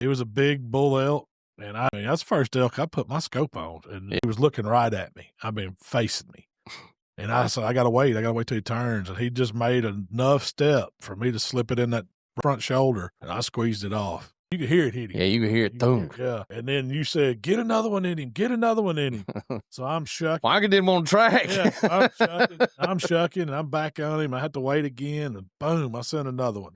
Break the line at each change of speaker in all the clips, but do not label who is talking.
It was a big bull elk. And I mean, that's the first elk I put my scope on. And he was looking right at me. I mean, facing me. And I said, I got to wait till he turns. And he just made enough step for me to slip it in that front shoulder. And I squeezed it off. You could hear it hitting.
Yeah, you could hear it. Boom.
Yeah. And then you said, get another one in him. So I'm shucking.
Mikey didn't want to track.
Yeah, I'm shucking, and I'm back on him. I had to wait again, and boom, I sent another one.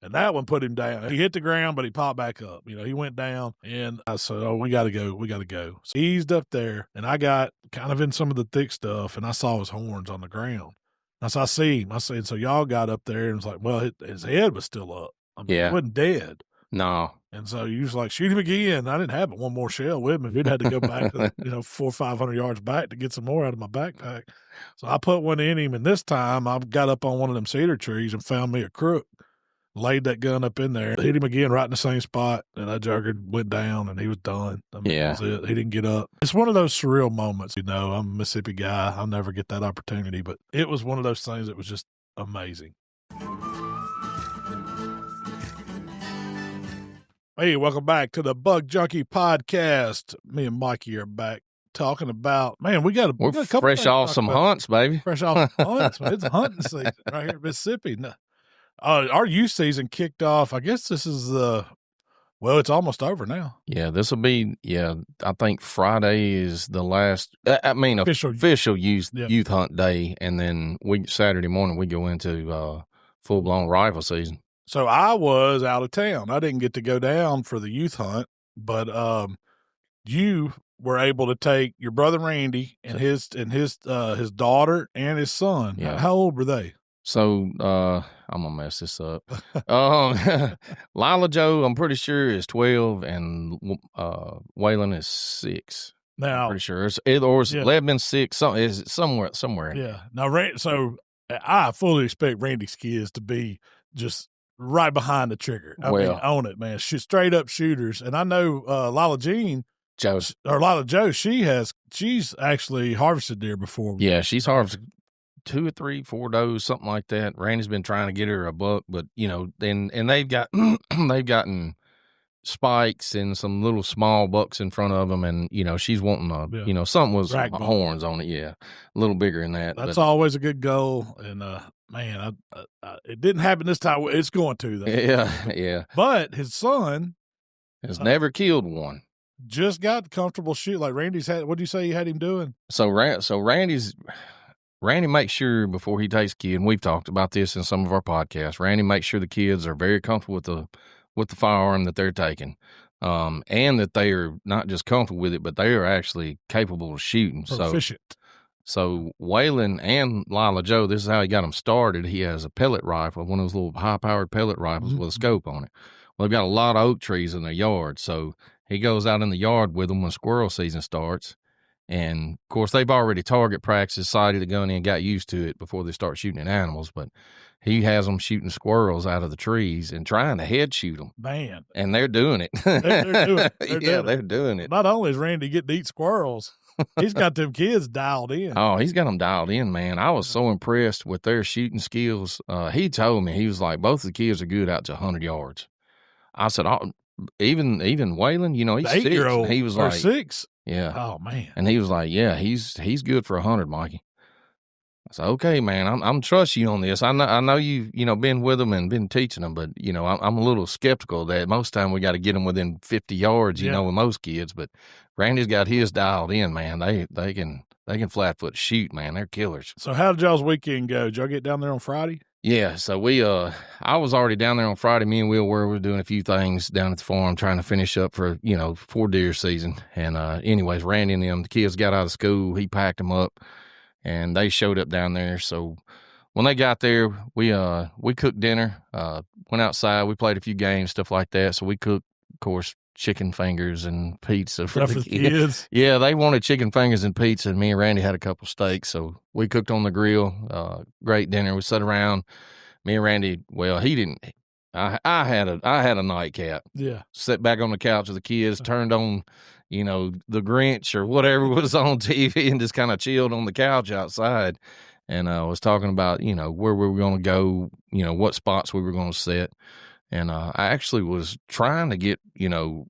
And that one put him down. He hit the ground, but he popped back up. He went down, and I said, oh, we got to go. So he eased up there, and I got kind of in some of the thick stuff, and I saw his horns on the ground. And so I see him. I said, so y'all got up there, and it's like, well, his head was still up. I mean, he wasn't dead.
No.
And so you was like, shoot him again. I didn't have one more shell with me. We'd had to go back to, 400 or 500 yards back to get some more out of my backpack. So I put one in him, and this time I got up on one of them cedar trees and found me a crook. Laid that gun up in there, hit him again right in the same spot, and I juggered, went down, and he was done. I mean, that was it. He didn't get up. It's one of those surreal moments. I'm a Mississippi guy. I'll never get that opportunity, but it was one of those things that was just amazing. Hey, welcome back to the Buck Junkies Podcast. Me and Mikey are back talking about, man, we got a couple
fresh off some hunts, baby.
Fresh off some hunts. It's hunting season right here in Mississippi. Our youth season kicked off. I guess this is it's almost over now.
Yeah, this will be, I think Friday is the last, official youth hunt day. And then Saturday morning, we go into full-blown rifle season.
So I was out of town. I didn't get to go down for the youth hunt, but you were able to take your brother Randy and his daughter and his son.
Yeah.
How old were they?
So I'm gonna mess this up. Lila Joe, I'm pretty sure, is 12, and Waylon is 6.
Now,
I'm pretty sure it's either or it's 11, 6. Somewhere.
Yeah. Now, so I fully expect Randy's kids to be just right behind the trigger. I mean, on it, man. Straight up shooters. And I know Lila Joe, she's actually harvested deer before.
Yeah, she's harvested 2 or 3, 4 does, something like that. Randy's been trying to get her a buck, but and they've got they've gotten spikes and some little small bucks in front of them, and she's wanting something with horns on it. Yeah, a little bigger than that.
That's always a good goal, and man, it didn't happen this time. It's going to, though.
Yeah.
But his son
has never killed one.
Just got comfortable shoot like Randy's had. What do you say you had him doing?
So Randy makes sure before he takes a kid, and we've talked about this in some of our podcasts, Randy makes sure the kids are very comfortable with the firearm that they're taking, and that they are not just comfortable with it, but they are actually capable of shooting.
Proficient.
So Waylon and Lila Joe, this is how he got them started. He has a pellet rifle, one of those little high-powered pellet rifles with a scope on it. Well, they've got a lot of oak trees in their yard, so he goes out in the yard with them when squirrel season starts. And, of course, they've already target practiced, sighted the gun in, got used to it before they start shooting at animals. But he has them shooting squirrels out of the trees and trying to head shoot them.
Man.
And they're doing it.
They're doing it.
They're doing it.
Not only is Randy getting to eat squirrels, he's got them kids dialed in.
Oh, he's got them dialed in, man. I was so impressed with their shooting skills. He told me, he was like, both of the kids are good out to 100 yards. I said, even Waylon, he's 6.
8-year-old,
he was
or
like
6.
Yeah.
Oh, man.
And he was like, yeah, he's good for 100, Mikey. I said, okay, man, I'm trusting you on this. I know you've, been with them and been teaching them, but, I'm a little skeptical that most time we got to get them within 50 yards, with most kids. But Randy's got his dialed in, man. They can flat foot shoot, man. They're killers.
So how did y'all's weekend go? Did y'all get down there on Friday?
Yeah, so I was already down there on Friday. Me and Will were doing a few things down at the farm, trying to finish up for deer season. And anyways, Randy and them, the kids got out of school. He packed them up, and they showed up down there. So when they got there, we cooked dinner, went outside. We played a few games, stuff like that. So we cooked, of course, chicken fingers and pizza for the kids. Yeah, they wanted chicken fingers and pizza, and me and Randy had a couple steaks, so we cooked on the grill. Great dinner. We sat around. Me and Randy, he didn't. I had a nightcap.
Yeah.
Sat back on the couch with the kids, turned on, the Grinch or whatever was on TV, and just kind of chilled on the couch outside. And was talking about, where we were going to go, what spots we were going to set. And I actually was trying to get,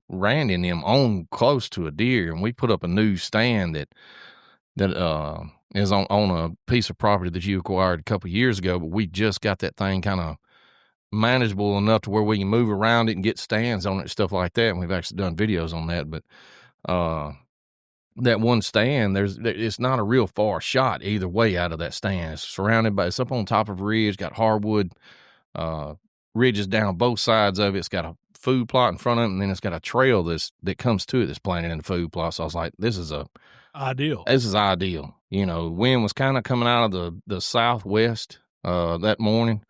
Randy and them on close to a deer, and we put up a new stand that is on a piece of property that you acquired a couple of years ago, but we just got that thing kind of manageable enough to where we can move around it and get stands on it and stuff like that. And we've actually done videos on that, but that one stand, it's not a real far shot either way out of that stand. It's surrounded by, it's up on top of a ridge, got hardwood ridges down both sides of it. It's got a food plot in front of it, and then it's got a trail that comes to it that's planted in the food plot. So I was like, this is ideal. Wind was kind of coming out of the southwest that morning,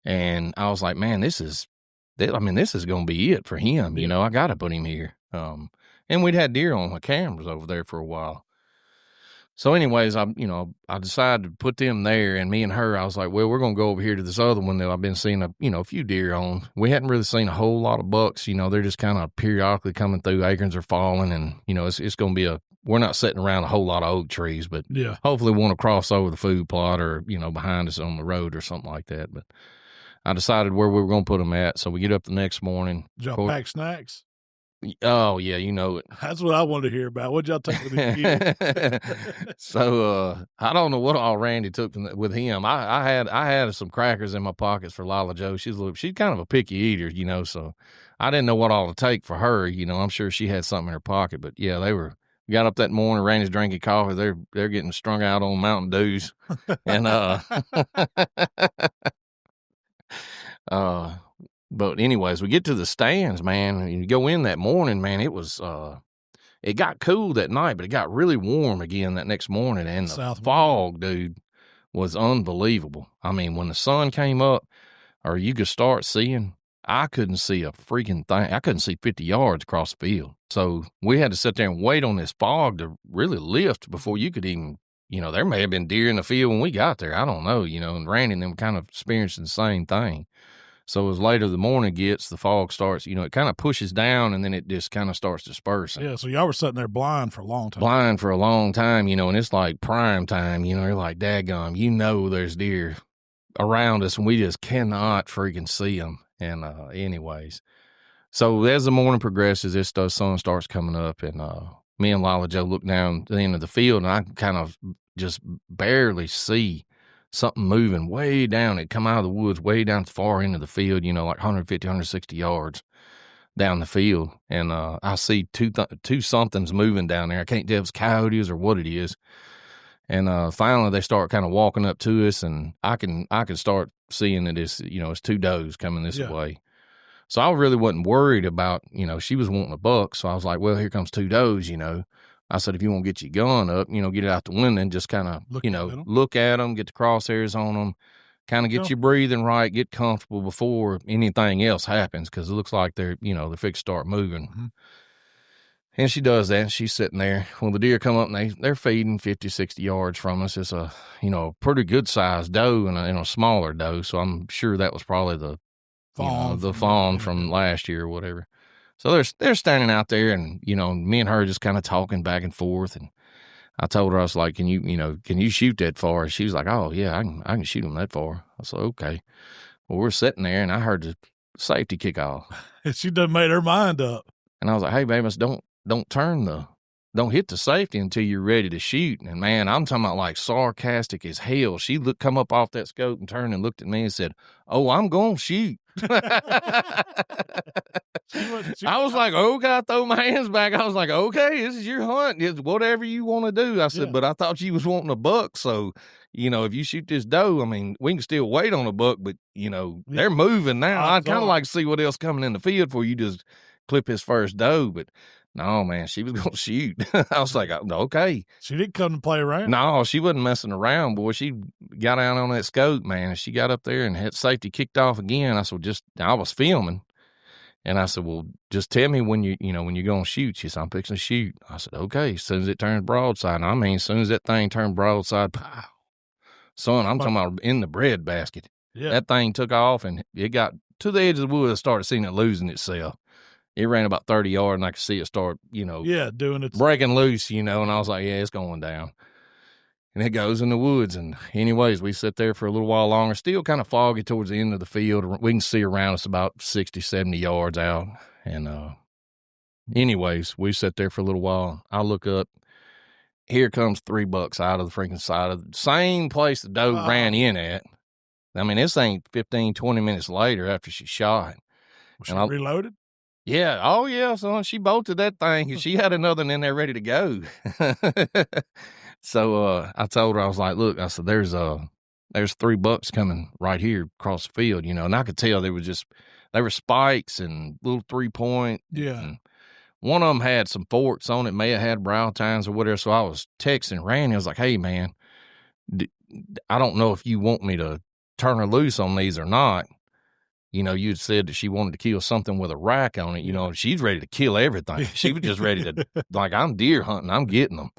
and I was like, man, this is going to be it for him.
Yeah.
I got to put him here. And we'd had deer on my cameras over there for a while. So anyways, I decided to put them there, and me and her, I was like, well, we're going to go over here to this other one that I've been seeing a few deer on. We hadn't really seen a whole lot of bucks. They're just kind of periodically coming through. Acorns are falling, and, it's going to be we're not sitting around a whole lot of oak trees, but hopefully want to cross over the food plot or, behind us on the road or something like that. But I decided where we were going to put them at. So we get up the next morning.
Did y'all pack snacks?
Oh, yeah, you know it.
That's what I wanted to hear about. What'd y'all take with the kids?
So I don't know what all Randy took with him. I had some crackers in my pockets for Lila Jo. She's kind of a picky eater, so I didn't know what all to take for her. I'm sure she had something in her pocket, but yeah, we got up that morning. Randy's drinking coffee. They're getting strung out on Mountain Dews, and But anyways, we get to the stands, man, and you go in that morning, man, it was, it got cool that night, but it got really warm again that next morning, and the fog, dude, was unbelievable. I mean, when the sun came up, or you could start seeing, I couldn't see a freaking thing. I couldn't see 50 yards across the field. So we had to sit there and wait on this fog to really lift before you could even, there may have been deer in the field when we got there. I don't know, and Randy and them kind of experiencing the same thing. So as later the morning gets, the fog starts, it kind of pushes down, and then it just kind of starts dispersing.
Yeah, so y'all were sitting there blind for a long time.
And it's like prime time, you're like, daggum, there's deer around us, and we just cannot freaking see them. And anyways, so as the morning progresses, the sun starts coming up, and me and Lila Jo look down the end of the field, and I kind of just barely see something moving way down. It come out of the woods way down at the far end of the field, like 150, 160 yards down the field. And I see two somethings moving down there. I can't tell if it's coyotes or what it is. And finally they start kind of walking up to us, and I can start seeing that it's, it's two does coming this way. So I really wasn't worried about, she was wanting a buck. So I was like, well, here comes two does, I said, if you want to get your gun up, get it out the window and just kind of, look at them, get the crosshairs on them, kind of get your breathing right, get comfortable before anything else happens, because it looks like they're fixed to start moving. Mm-hmm. And she does that, and she's sitting there. Well, the deer come up, and they're feeding 50, 60 yards from us. It's a, pretty good-sized doe and a smaller doe, so I'm sure that was probably the fawn from last year or whatever. So they're standing out there, and, me and her just kind of talking back and forth. And I told her, I was like, can you shoot that far? And she was like, oh, yeah, I can shoot them that far. I said, okay. Well, we're sitting there, and I heard the safety kick off.
She done made her mind up.
And I was like, hey, baby, don't hit the safety until you're ready to shoot. And, man, I'm talking about like sarcastic as hell. She come up off that scope and turned and looked at me and said, oh, I'm going to shoot. I was like, okay, I throw my hands back. I was like, okay, this is your hunt. It's whatever you want to do. I said, but I thought you was wanting a buck. So, if you shoot this doe, I mean, we can still wait on a buck, but, they're moving now. I'd kind of like to see what else coming in the field before you just clip his first doe. But no, man, she was going to shoot. I was like, okay.
She didn't come to play around.
No, she wasn't messing around, boy. She got out on that scope, man, and she got up there and had safety kicked off again. I said, I was filming. And I said, well, just tell me when you're going to shoot. She said, I'm fixing to shoot. I said, okay. As soon as it turns broadside, as soon as that thing turned broadside, pow. Son, I'm talking about in the bread basket. Yeah. That thing took off, and it got to the edge of the woods. I started seeing it losing itself. It ran about 30 yards, and I could see it start,
doing it,
breaking loose, and I was like, yeah, it's going down. And it goes in the woods. And anyways, we sit there for a little while longer, still kind of foggy towards the end of the field. We can see around us about 60, 70 yards out. And anyways, we sit there for a little while. I look up. Here comes 3 bucks out of the freaking side of the same place the doe ran in at. I mean, this ain't 15, 20 minutes later after she shot.
Was she reloaded?
Yeah. Oh, yeah, son. She bolted that thing because she had another one in there ready to go. So I told her, I was like, look, I said, there's 3 bucks coming right here across the field, and I could tell there were spikes and little 3-point.
Yeah.
And one of them had some forks on it, may have had brow tines or whatever. So I was texting Randy. I was like, hey, man, I don't know if you want me to turn her loose on these or not. You'd said that she wanted to kill something with a rack on it. She's ready to kill everything. She was just ready to, like, I'm deer hunting. I'm getting them.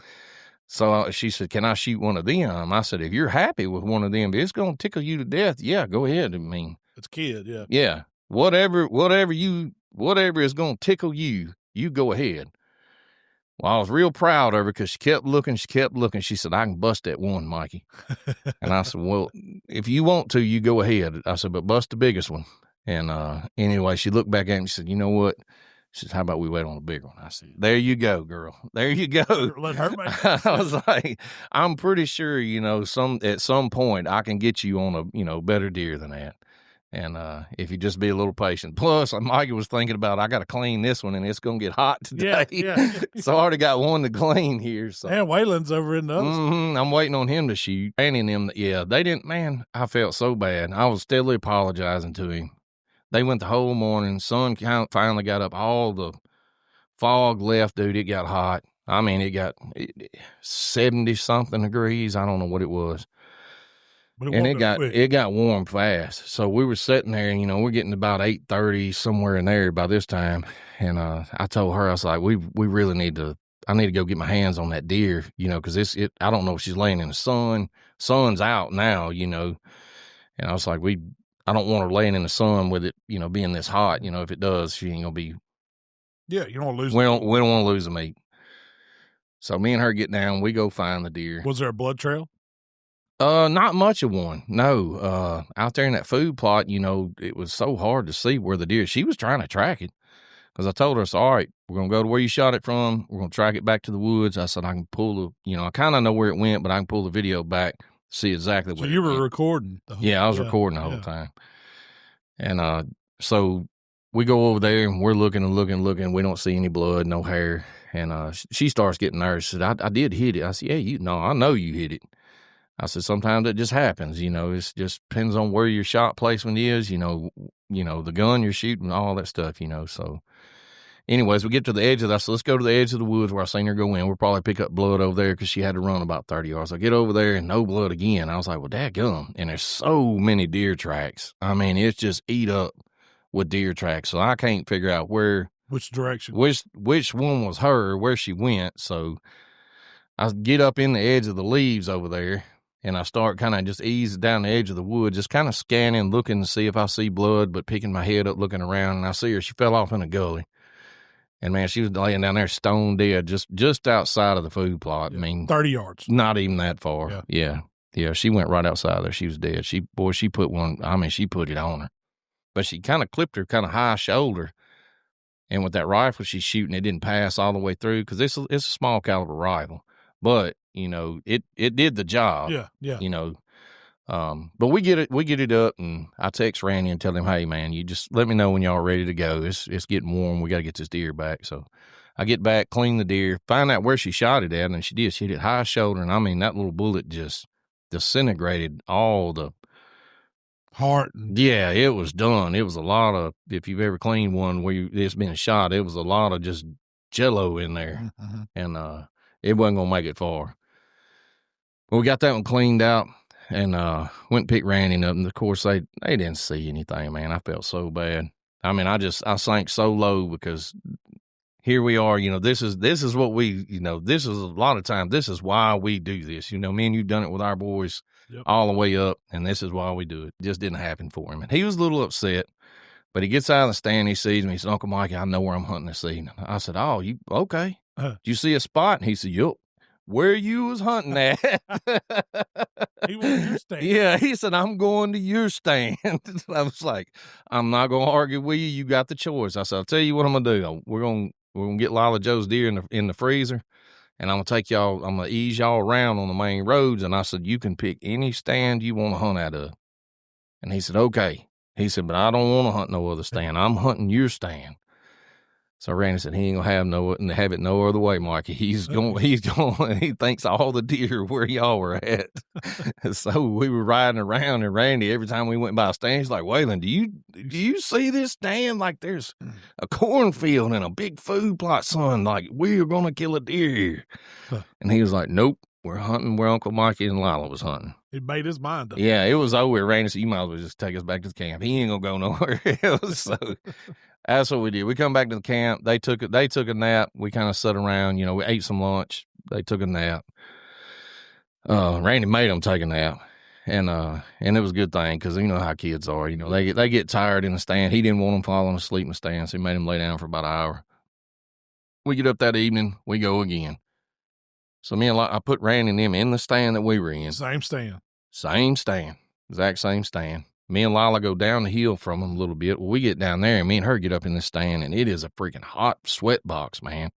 So she said, can I shoot one of them? I said, if you're happy with one of them, if it's going to tickle you to death, yeah, go ahead. I mean,
it's kid, yeah.
Yeah. Whatever is going to tickle you, you go ahead. Well, I was real proud of her because she kept looking. She said, I can bust that one, Mikey. And I said, well, if you want to, you go ahead. I said, but bust the biggest one. And anyway, she looked back at me and she said, you know what? She said, how about we wait on a bigger one? I said, there you go, girl. There you go.
Let her make it.
I was like, I'm pretty sure, at some point I can get you on a, better deer than that. And if you just be a little patient. Plus, Mikey was thinking about, I got to clean this one, and it's going to get hot today.
Yeah.
So I already got one to clean here. So.
And Waylon's over in the other side.
I'm waiting on him to shoot. And in them, yeah, they didn't, man, I felt so bad. I was steadily apologizing to him. They went the whole morning. Sun finally got up. All the fog left, dude. It got hot. I mean, it got 70-something degrees. I don't know what it was.
But
it got warm fast. So we were sitting there, we're getting about 8:30, somewhere in there by this time. And I told her, I was like, we really I need to go get my hands on that deer, because I don't know if she's laying in the sun. Sun's out now, And I was like, I don't want her laying in the sun with it, being this hot. If it does, she ain't gonna be.
Yeah, you don't want to lose.
We don't want to lose the meat. So me and her get down. We go find the deer.
Was there a blood trail?
Not much of one. No. Out there in that food plot, it was so hard to see where the deer. She was trying to track it because I told her, all right, we're gonna go to where you shot it from. We're gonna track it back to the woods. I said I can pull I kind of know where it went, but I can pull the video back. See exactly what.
So you were recording.
Yeah, I was recording the whole time. And so we go over there and we're looking and looking. We don't see any blood, no hair. And she starts getting nervous. She said, I did hit it. I said, yeah, I know you hit it. I said, sometimes it just happens. It just depends on where your shot placement is, the gun you're shooting, all that stuff, So anyways, we get to the edge of that. So let's go to the edge of the woods where I seen her go in. We'll probably pick up blood over there because she had to run about 30 yards. I get over there and no blood again. I was like, well, dadgum. And there's so many deer tracks. I mean, it's just eat up with deer tracks. So I can't figure out
which direction,
which one was her, where she went. So I get up in the edge of the leaves over there and I start kind of just easing down the edge of the wood, just kind of scanning, looking to see if I see blood, but picking my head up, looking around, and I see her. She fell off in a gully. And, man, she was laying down there stone dead just outside of the food plot.
Yeah,
I mean,
30 yards.
Not even that far. Yeah. She went right outside there. She was dead. She put she put it on her. But she kind of clipped her kind of high shoulder. And with that rifle she's shooting, it didn't pass all the way through because it's a small caliber rifle. But, it did the job.
Yeah.
But we get it up, and I text Randy and tell him, hey, man, you just let me know when y'all are ready to go. It's getting warm. We got to get this deer back. So I get back, clean the deer, find out where she shot it at, and she did. She hit it high shoulder, and I mean, that little bullet just disintegrated all the
heart.
Yeah, it was done. It was a lot of, if you've ever cleaned one where it's been shot, it was a lot of just jello in there, and it wasn't going to make it far. Well, we got that one cleaned out. And went and picked Randy up, and of course they didn't see anything, man. I felt so bad. I mean, I sank so low because here we are, this is what we, this is a lot of times, this is why we do this. Me and you done it with our boys all the way up, and this is why we do it. It just didn't happen for him. And he was a little upset, but he gets out of the stand, he sees me, he said, Uncle Mikey, I know where I'm hunting this evening. I said, oh, you okay? Did you see a spot? And he said, yup. where you was hunting at.
He wanted your stand.
Yeah, he said, I'm going to your stand. I was like, I'm not going to argue with you. You got the choice. I said, I'll tell you what I'm going to do. We're going to get Lila Joe's deer in the freezer, and I'm going to take y'all, I'm going to ease y'all around on the main roads. And I said, you can pick any stand you want to hunt out of. And he said, okay. He said, but I don't want to hunt no other stand. I'm hunting your stand. So Randy said, he ain't gonna have it no other way, Mikey. He thinks all the deer where y'all were at. So we were riding around, and Randy, every time we went by a stand, he's like, Waylon, do you see this stand? Like there's a cornfield and a big food plot, son. Like we're gonna kill a deer here. And he was like, nope, we're hunting where Uncle Mikey and Lila was hunting.
He made his mind up.
Yeah, it was over. Randy said, you might as well just take us back to the camp. He ain't gonna go nowhere else. So that's what we did. We come back to the camp. They took a nap. We kind of sat around. We ate some lunch. They took a nap. Randy made them take a nap, and it was a good thing because you know how kids are. They get tired in the stand. He didn't want them falling asleep in the stand, so he made them lay down for about an hour. We get up that evening. We go again. So I put Randy and them in the stand that we were in.
Same stand.
Exact same stand. Me and Lila go down the hill from them a little bit. Well, we get down there, and me and her get up in the stand, and it is a freaking hot sweat box, man.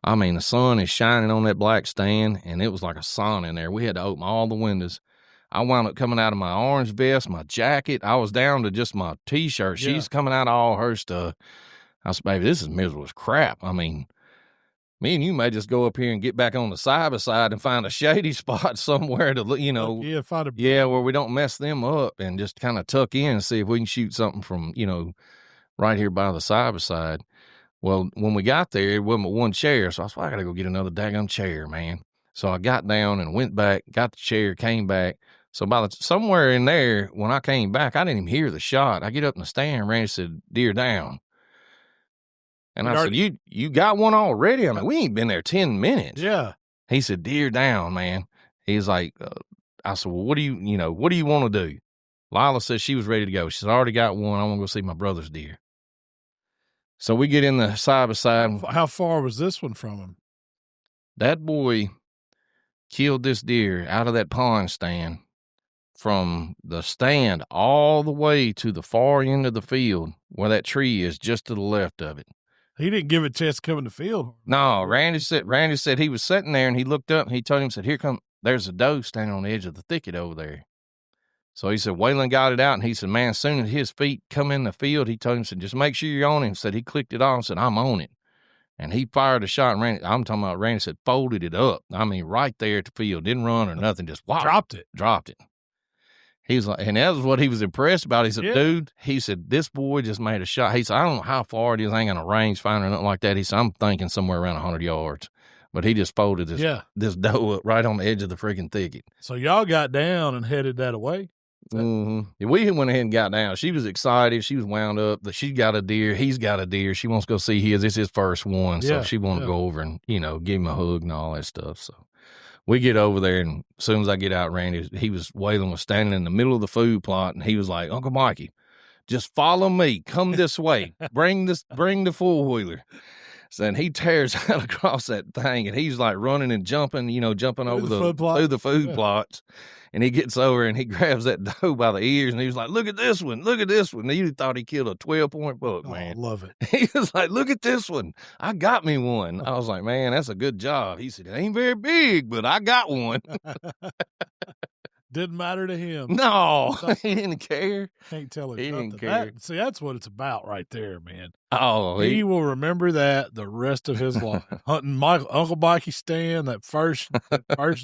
I mean, the sun is shining on that black stand, and it was like a sauna in there. We had to open all the windows. I wound up coming out of my orange vest, my jacket. I was down to just my T-shirt.
Yeah.
She's coming out of all her stuff. I said, baby, this is miserable as crap. I mean, me and you may just go up here and get back on the side by side and find a shady spot somewhere to, where we don't mess them up and just kind of tuck in and see if we can shoot something from, right here by the side by side. Well, when we got there, it wasn't but one chair, so I was like, I got to go get another daggum chair, man. So I got down and went back, got the chair, came back. So somewhere in there, when I came back, I didn't even hear the shot. I get up in the stand, Randy said, deer down. And I said, you got one already? I mean, we ain't been there 10 minutes.
Yeah.
He said, deer down, man. He's like, I said, well, what do you want to do? Lila said she was ready to go. She said, I already got one. I want to go see my brother's deer. So we get in the side by side.
How far was this one from him?
That boy killed this deer out of that pond stand from the stand all the way to the far end of the field where that tree is just to the left of it.
He didn't give it a chance to come in the field.
No, Randy said he was sitting there and he looked up and he told him, said, there's a doe standing on the edge of the thicket over there. So he said, Waylon got it out and he said, man, as soon as his feet come in the field, he told him, said, just make sure you're on him. Said he clicked it off and said, I'm on it. And he fired a shot and Randy said, folded it up. I mean, right there at the field, didn't run or nothing, just wow. Dropped it. He was like, and that was what he was impressed about. He said, dude, this boy just made a shot. He said, I don't know how far it is. I ain't got a rangefinder or nothing like that. He said, I'm thinking somewhere around 100 yards. But he just folded this doe up right on the edge of the freaking thicket.
So y'all got down and headed that away?
Mm-hmm. We went ahead and got down. She was excited. She was wound up. She got a deer. He's got a deer. She wants to go see his. It's his first one. So she wanted to go over and, give him a hug and all that stuff. So we get over there, and as soon as I get out, Randy, Waylon was standing in the middle of the food plot, and he was like, Uncle Mikey, just follow me. Come this way. Bring the four-wheeler. So and he tears out across that thing, and he's like running and jumping, jumping over through the food plots. And he gets over and he grabs that doe by the ears, and he was like, look at this one. Look at this one. He thought he killed a 12-point buck, man.
I love it.
He was like, look at this one. I got me one. I was like, man, that's a good job. He said, it ain't very big, but I got one.
Didn't matter to him.
No, he didn't care.
Can't tell him.
He
nothing.
didn't care.
See, that's what it's about right there, man.
Oh,
he will remember that the rest of his life. Hunting Uncle Mikey stand, that first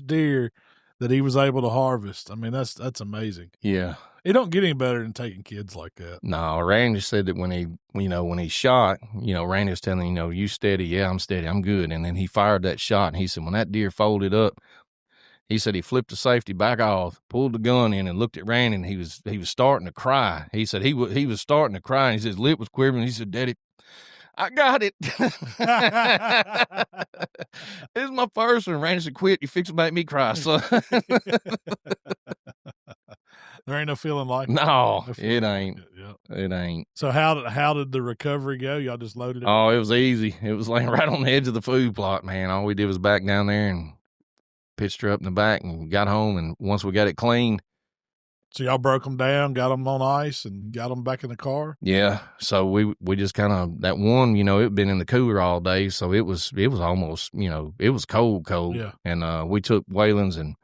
deer that he was able to harvest. I mean, that's amazing.
Yeah.
It don't get any better than taking kids like that.
No, Randy said that when he shot, Randy was telling him, you steady? Yeah, I'm steady. I'm good. And then he fired that shot, and he said when that deer folded up, he said he flipped the safety back off, pulled the gun in, and looked at Randy, and he was starting to cry. He said he was starting to cry, and he said his lip was quivering. He said, Daddy, I got it. This is my first one. Randy said, quit. You fix to make me cry, son.
There ain't no feeling like
no, it ain't. It ain't.
So how did the recovery go? Y'all just loaded it?
Oh, it was easy. It was laying right on the edge of the food plot, man. All we did was back down there and pitched her up in the back and got home. And once we got it cleaned.
So y'all broke them down, got them on ice, and got them back in the car?
Yeah. So we just kind of, that one, it had been in the cooler all day. So it was almost, it was cold.
Yeah.
And we took Waylon's and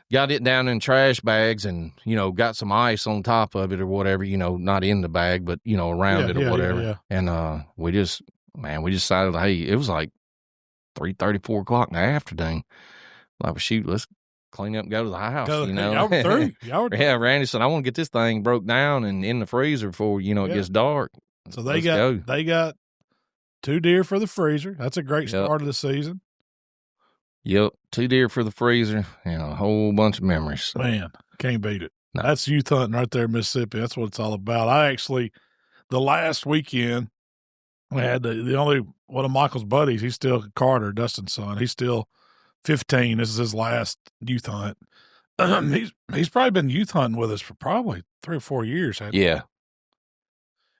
got it down in trash bags and, got some ice on top of it or whatever, not in the bag, but, around it or whatever.
Yeah.
And we just decided, hey, it was like 3:30, 4 o'clock in the afternoon. Like, well, shoot, let's clean up and go to the house,
Y'all were through.
Yeah, Randy said, I want to get this thing broke down and in the freezer before, it gets dark.
So they got 2 deer for the freezer. That's a great start of the season.
Yep, 2 deer for the freezer and a whole bunch of memories. So.
Man, can't beat it.
No.
That's youth hunting right there in Mississippi. That's what it's all about. I actually, the last weekend, we had one of Michael's buddies. He's still Carter, Dustin's son. He's still 15. This is his last youth hunt. He's probably been youth hunting with us for probably 3 or 4 years.
Yeah.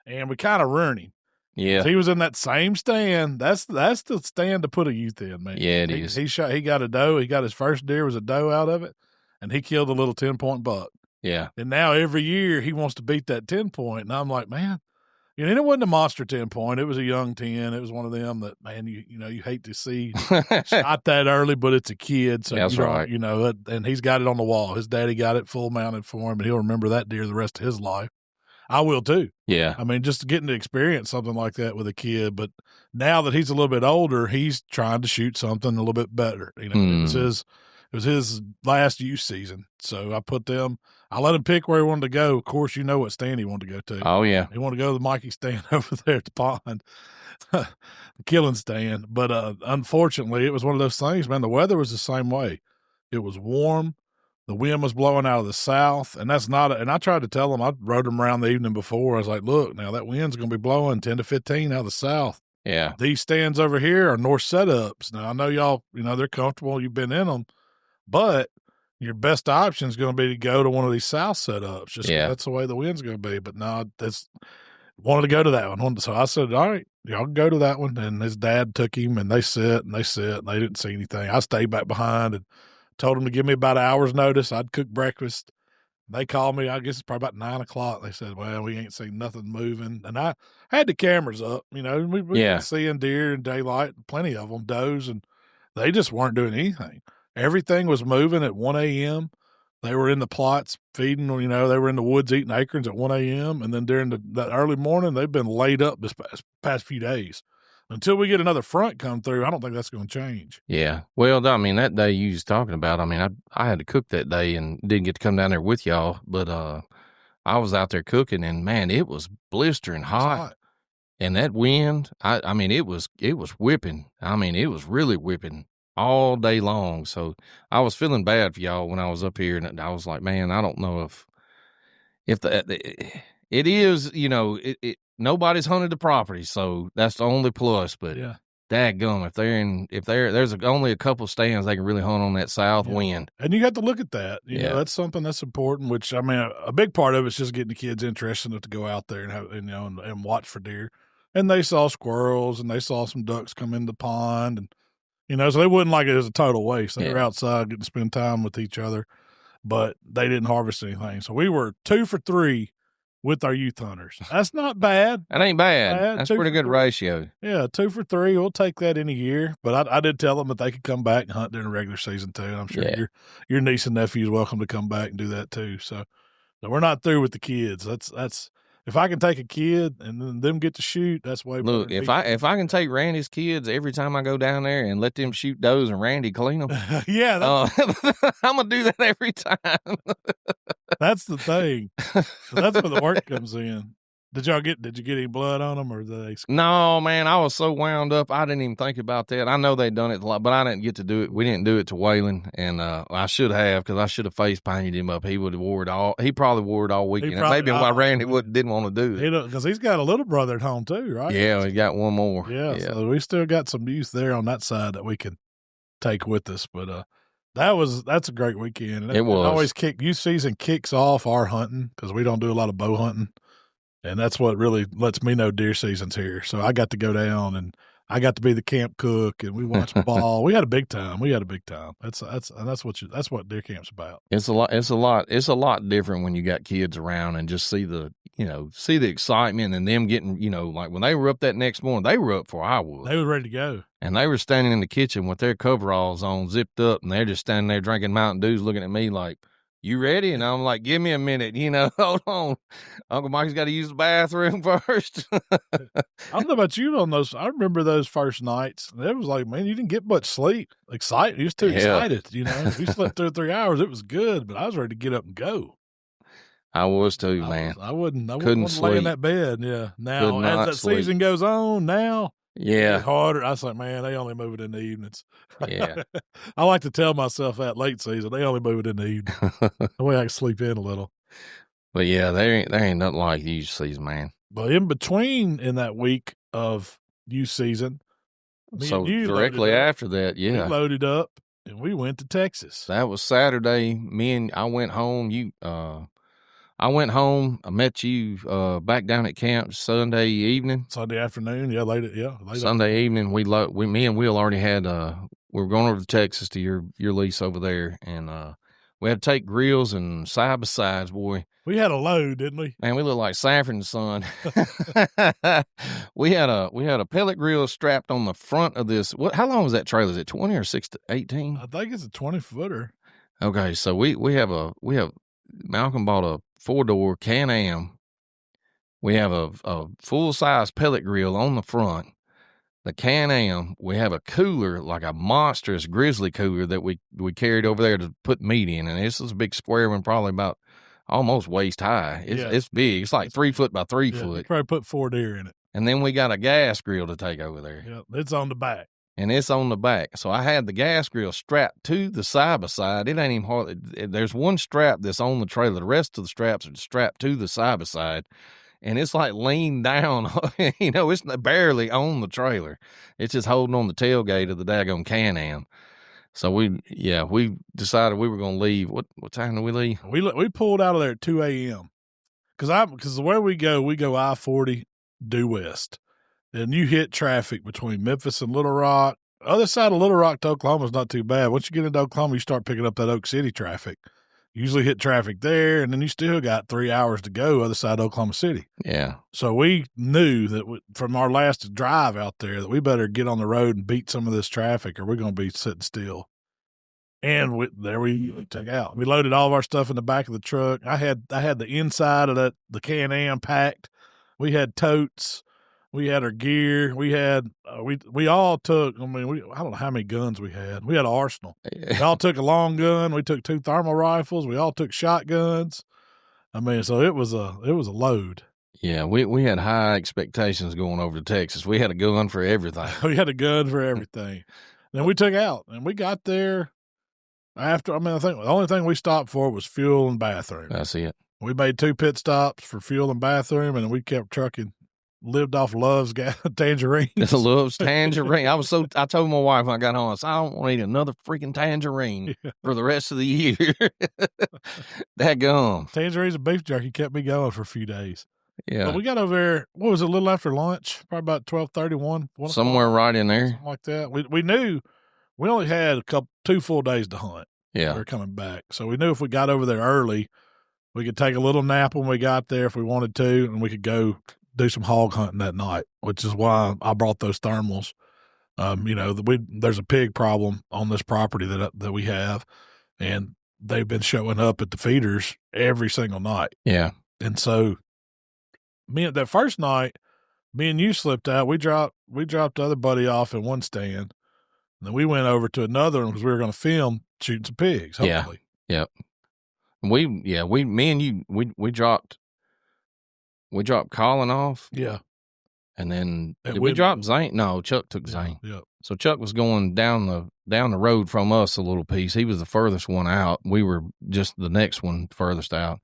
And we kind of ruined him.
Yeah.
He was in that same stand. That's the stand to put a youth in, man.
Yeah, it is.
He got a doe. He got his first deer was a doe out of it, and he killed a little 10-point buck.
Yeah.
And now every year he wants to beat that 10-point. And I'm like, man, it wasn't a monster 10-point. It was a young 10. It was one of them that, man, you hate to see shot that early, but it's a kid. So
that's right.
And he's got it on the wall. His daddy got it full mounted for him, and he'll remember that deer the rest of his life. I will too.
Yeah.
I mean, just getting to experience something like that with a kid. But now that he's a little bit older, he's trying to shoot something a little bit better. It was his last youth season. So I let him pick where he wanted to go. Of course, you know what stand he wanted to go to.
Oh, yeah.
He wanted to go to the Mikey stand over there at the pond, the killing stand. But unfortunately, it was one of those things, man. The weather was the same way. It was warm. The wind was blowing out of the south, and and I tried to tell him, I rode him around the evening before. I was like, look, now that wind's going to be blowing 10 to 15 out of the south.
Yeah.
These stands over here are north setups. Now, I know y'all, they're comfortable. You've been in them, but your best option is going to be to go to one of these south setups. That's the way the wind's going to be. But no, wanted to go to that one. So I said, all right, y'all can go to that one. And his dad took him, and they sit, and they didn't see anything. I stayed back behind and told them to give me about an hour's notice. I'd cook breakfast. They called me, I guess it's probably about 9 o'clock. They said, well, we ain't seen nothing moving. And I had the cameras up, we were seeing deer in daylight, plenty of them, does, and they just weren't doing anything. Everything was moving at 1 a.m. They were in the plots feeding, they were in the woods eating acorns at 1 a.m. And then during that early morning, they've been laid up this past few days. Until we get another front come through, I don't think that's going to change.
Yeah. Well, I mean, that day you was talking about, I mean, I had to cook that day and didn't get to come down there with y'all, but I was out there cooking, and, man, it was blistering hot. And that wind, I mean, it was whipping. I mean, it was really whipping all day long. So I was feeling bad for y'all when I was up here, and I was like, man, I don't know if it is, nobody's hunted the property, so that's the only plus. But dadgum, if there's only a couple stands they can really hunt on that south wind.
And you got to look at that. That's something that's important, which, I mean, a big part of it's just getting the kids interested enough to go out there and have, and watch for deer. And they saw squirrels, and they saw some ducks come in the pond, and, so they wouldn't like it as a total waste. They were outside getting to spend time with each other, but they didn't harvest anything. So we were 2 for 3 with our youth hunters. That's not bad.
That ain't bad. That's a pretty good ratio.
Yeah, 2 for 3. We'll take that in a year. But I did tell them that they could come back and hunt during the regular season too. And I'm sure your niece and nephew is welcome to come back and do that too. So we're not through with the kids. That's if I can take a kid and then them get to shoot, that's way better.
Look, if I can take Randy's kids every time I go down there and let them shoot does and Randy clean them, I'm gonna do that every time.
That's the thing. That's where the work comes in. Did you get any blood on them, or did they?
No, man, I was so wound up. I didn't even think about that. I know they'd done it a lot, but I didn't get to do it. We didn't do it to Waylon, and I should have, because I should have face painted him up. He would have wore it all. He probably wore it all weekend. Maybe why Randy didn't want to do it.
Because he's got a little brother at home too, right?
Yeah, he got one more.
Yeah, so we still got some youth there on that side that we can take with us. But that's a great weekend.
It was.
Youth season kicks off our hunting, because we don't do a lot of bow hunting. And that's what really lets me know deer season's here. So I got to go down, and I got to be the camp cook, and we watched ball. We had a big time. That's what deer camp's about.
It's a lot different when you got kids around and just see the excitement and them getting, like when they were up that next morning, they were up before I was.
They were ready to go. And
they were standing in the kitchen with their coveralls on, zipped up, and they're just standing there drinking Mountain Dews, looking at me like, "You ready?" And I'm like, "Give me a minute, hold on. Uncle Mike's got to use the bathroom first."
I don't know about you on those. I remember those first nights. It was like, man, you didn't get much sleep. Excited. You was too excited, We slept 2 or 3 hours. It was good, but I was ready to get up and go.
I was too, man.
I wouldn't lay in that bed. Yeah. Now, as the season goes on, it's harder. I was like, man, they only move it in the evenings.
Yeah.
I like to tell myself that late season, they only move it in the evening. The way I can sleep in a little.
But yeah, there ain't nothing like youth season, man.
But in between in that week of youth season,
so directly after that, we
loaded up and we went to Texas.
That was Saturday. I went home. I went home. I met you back down at camp Sunday evening.
Sunday afternoon, late
Sunday evening, me and Will already had. We were going over to Texas to your lease over there, and we had to take grills and side by sides, boy.
We had a load, didn't we?
Man, we looked like Sanford and Son. we had a pellet grill strapped on the front of this. How long was that trailer? Is it 20 or 18?
I think it's a 20-footer.
Okay, so we have Malcom bought a 4-door Can-Am. We have a full-size pellet grill on the front. The Can-Am, we have a cooler, like a monstrous grizzly cooler that we carried over there to put meat in. And this is a big square one, probably about almost waist high. It's big. It's like 3 foot by 3 foot.
You probably put 4 deer in it.
And then we got a gas grill to take over there.
Yeah, it's on the back.
And it's on the back. So I had the gas grill strapped to the side by side. It ain't even hard. There's one strap that's on the trailer. The rest of the straps are strapped to the side by side. And it's like leaned down. It's barely on the trailer. It's just holding on the tailgate of the daggone Can-Am. So we decided we were going to leave. What time did we leave?
We pulled out of there at 2 a.m. Because where we go I-40 due west. And you hit traffic between Memphis and Little Rock. Other side of Little Rock to Oklahoma is not too bad. Once you get into Oklahoma, you start picking up that Oak City traffic. You usually hit traffic there, and then you still got 3 hours to go other side of Oklahoma City.
Yeah.
So we knew that from our last drive out there that we better get on the road and beat some of this traffic or we're going to be sitting still. And we took out. We loaded all of our stuff in the back of the truck. I had the inside of the Can-Am packed. We had totes. We had our gear. We had we all took. I don't know how many guns we had. We had an arsenal. We all took a long gun. We took 2 thermal rifles. We all took shotguns. So it was a load.
Yeah, we had high expectations going over to Texas. We had a gun for everything.
We had a gun for everything. Then we took out, and we got there after. I think the only thing we stopped for was fuel and bathroom.
That's it.
We made 2 pit stops for fuel and bathroom, and then we kept trucking. Lived off Love's tangerines.
Love's tangerine. I told my wife when I got home, I said, I don't want to eat another freaking tangerine for the rest of the year. That gum.
Tangerines and beef jerky kept me going for a few days.
Yeah.
But we got over there, what was it, a little after lunch? Probably about 12:31.
Somewhere right in there.
Something like that. We knew we only had 2 full days to hunt.
Yeah.
We were coming back. So we knew if we got over there early, we could take a little nap when we got there if we wanted to, and we could go do some hog hunting that night, which is why I brought those thermals. There's a pig problem on this property that we have, and they've been showing up at the feeders every single night.
Yeah.
And so that first night, me and you slipped out. We dropped the other buddy off in one stand, and then we went over to another one because we were going to film shooting some pigs, hopefully.
Yeah. We dropped Colin off.
Yeah.
And then we drop Zane? No, Chuck took Zane.
Yeah.
So Chuck was going down the road from us a little piece. He was the furthest one out. We were just the next one furthest out.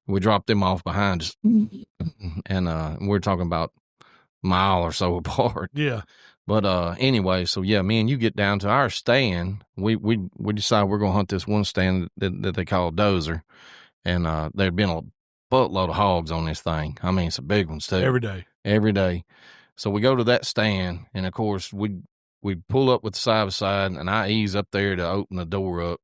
We dropped them off behind us, and we're talking about a mile or so apart.
Yeah.
But anyway, so yeah, me and you get down to our stand. We decide we're gonna hunt this one stand that they call Dozer, and there'd been a buttload of hogs on this thing. It's a big one too.
Every day.
So we go to that stand, and of course we pull up with the side by side, and I ease up there to open the door up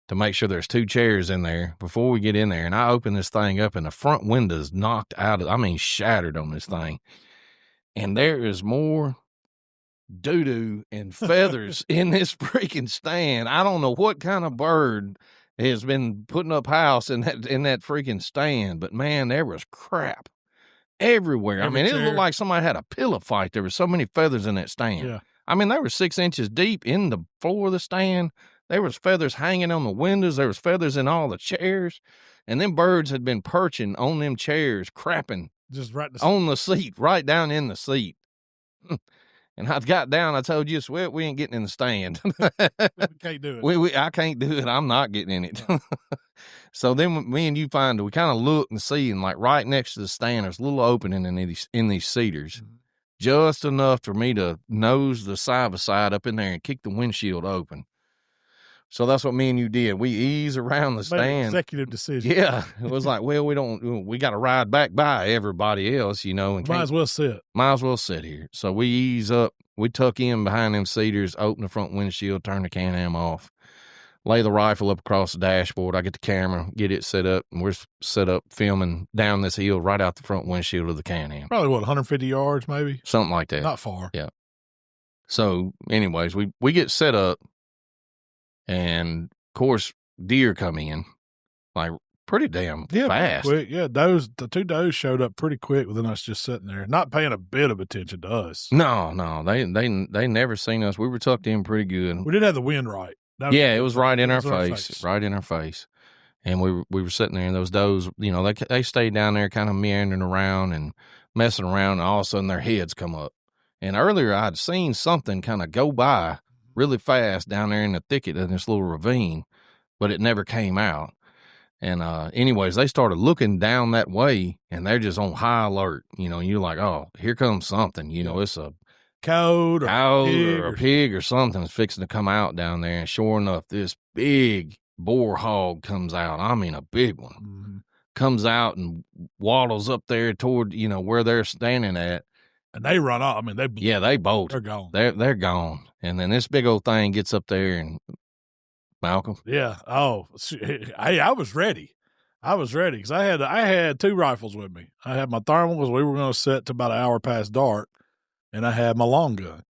to make sure there's 2 chairs in there before we get in there. And I open this thing up, and the front window's knocked out. Shattered on this thing. And there is more doo-doo and feathers in this freaking stand. I don't know what kind of bird has been putting up house in that freaking stand, but man, there was crap everywhere. It looked like somebody had a pillow fight. There were so many feathers in that stand.
Yeah.
They were 6 inches deep in the floor of the stand. There was feathers hanging on the windows. There was feathers in all the chairs. And them birds had been perching on them chairs, crapping
just right
on the seat, right down in the seat. And I got down. I told you, Sweat, we ain't getting in the stand.
We can't do it.
I can't do it. I'm not getting in it. So then me and you we kind of look and see, and like right next to the stand, there's a little opening in these cedars. Mm-hmm. Just enough for me to nose the side by side up in there and kick the windshield open. So that's what me and you did. We ease around the stand.
Executive decision.
Yeah. It was like, well, we got to ride back by everybody else, and
might as well sit.
Might as well sit here. So we ease up, we tuck in behind them cedars, open the front windshield, turn the Can-Am off, lay the rifle up across the dashboard. I get the camera, get it set up, and we're set up filming down this hill right out the front windshield of the Can-Am.
Probably 150 yards maybe?
Something like that.
Not far.
Yeah. So anyways, we get set up. And of course, deer come in like pretty damn fast.
Quick. Yeah, the 2 does showed up pretty quick within us just sitting there, not paying a bit of attention to us.
No, they never seen us. We were tucked in pretty good.
We did have the wind right.
It was right in our face, right in our face. And we were sitting there, and those does, they stayed down there, kind of meandering around and messing around, and all of a sudden their heads come up. And earlier I'd seen something kind of go by really fast down there in the thicket in this little ravine, but it never came out. And anyways, they started looking down that way, and they're just on high alert, and you're like, oh, here comes something, it's a
coyote
or a pig or something is fixing to come out down there. And sure enough, this big boar hog comes out. A big one. Mm-hmm. Comes out and waddles up there toward, where they're standing at.
And they run off.
They bolt.
They're gone.
They're gone. And then this big old thing gets up there, and Malcom.
Yeah. Oh, hey, I was ready. Because I had 2 rifles with me. I had my thermal because we were going to set to about an hour past dark, and I had my long gun.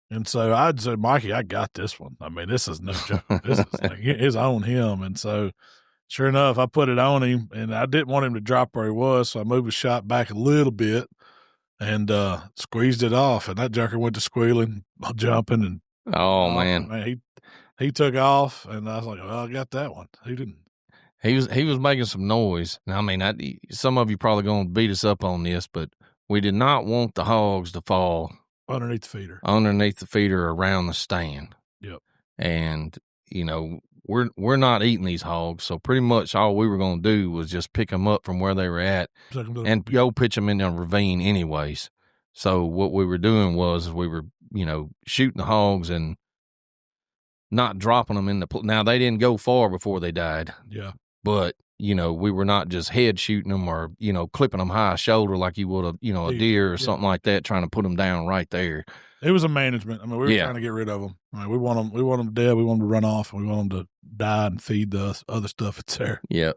And so I'd say, Mikey, I got this one. This is no joke. This is it's on him. And so sure enough, I put it on him, and I didn't want him to drop where he was, so I moved the shot back a little bit. And squeezed it off, and that junker went to squealing, jumping, and
man,
he took off, and I was like, well, I got that one. He didn't.
He was making some noise. Now, some of you probably going to beat us up on this, but we did not want the hogs to fall
underneath the feeder,
around the stand.
Yep.
And we're not eating these hogs, so pretty much all we were going to do was just pick them up from where they were at and pitch them in the ravine anyways. So what we were doing was we were, shooting the hogs and not dropping them in the now they didn't go far before they died.
Yeah.
But, we were not just head shooting them or, clipping them high shoulder like you would a deer or something like that, trying to put them down right there.
It was a management. We were trying to get rid of them. We want them dead. We want them to run off, and we want them to die and feed the other stuff that's there.
Yeah.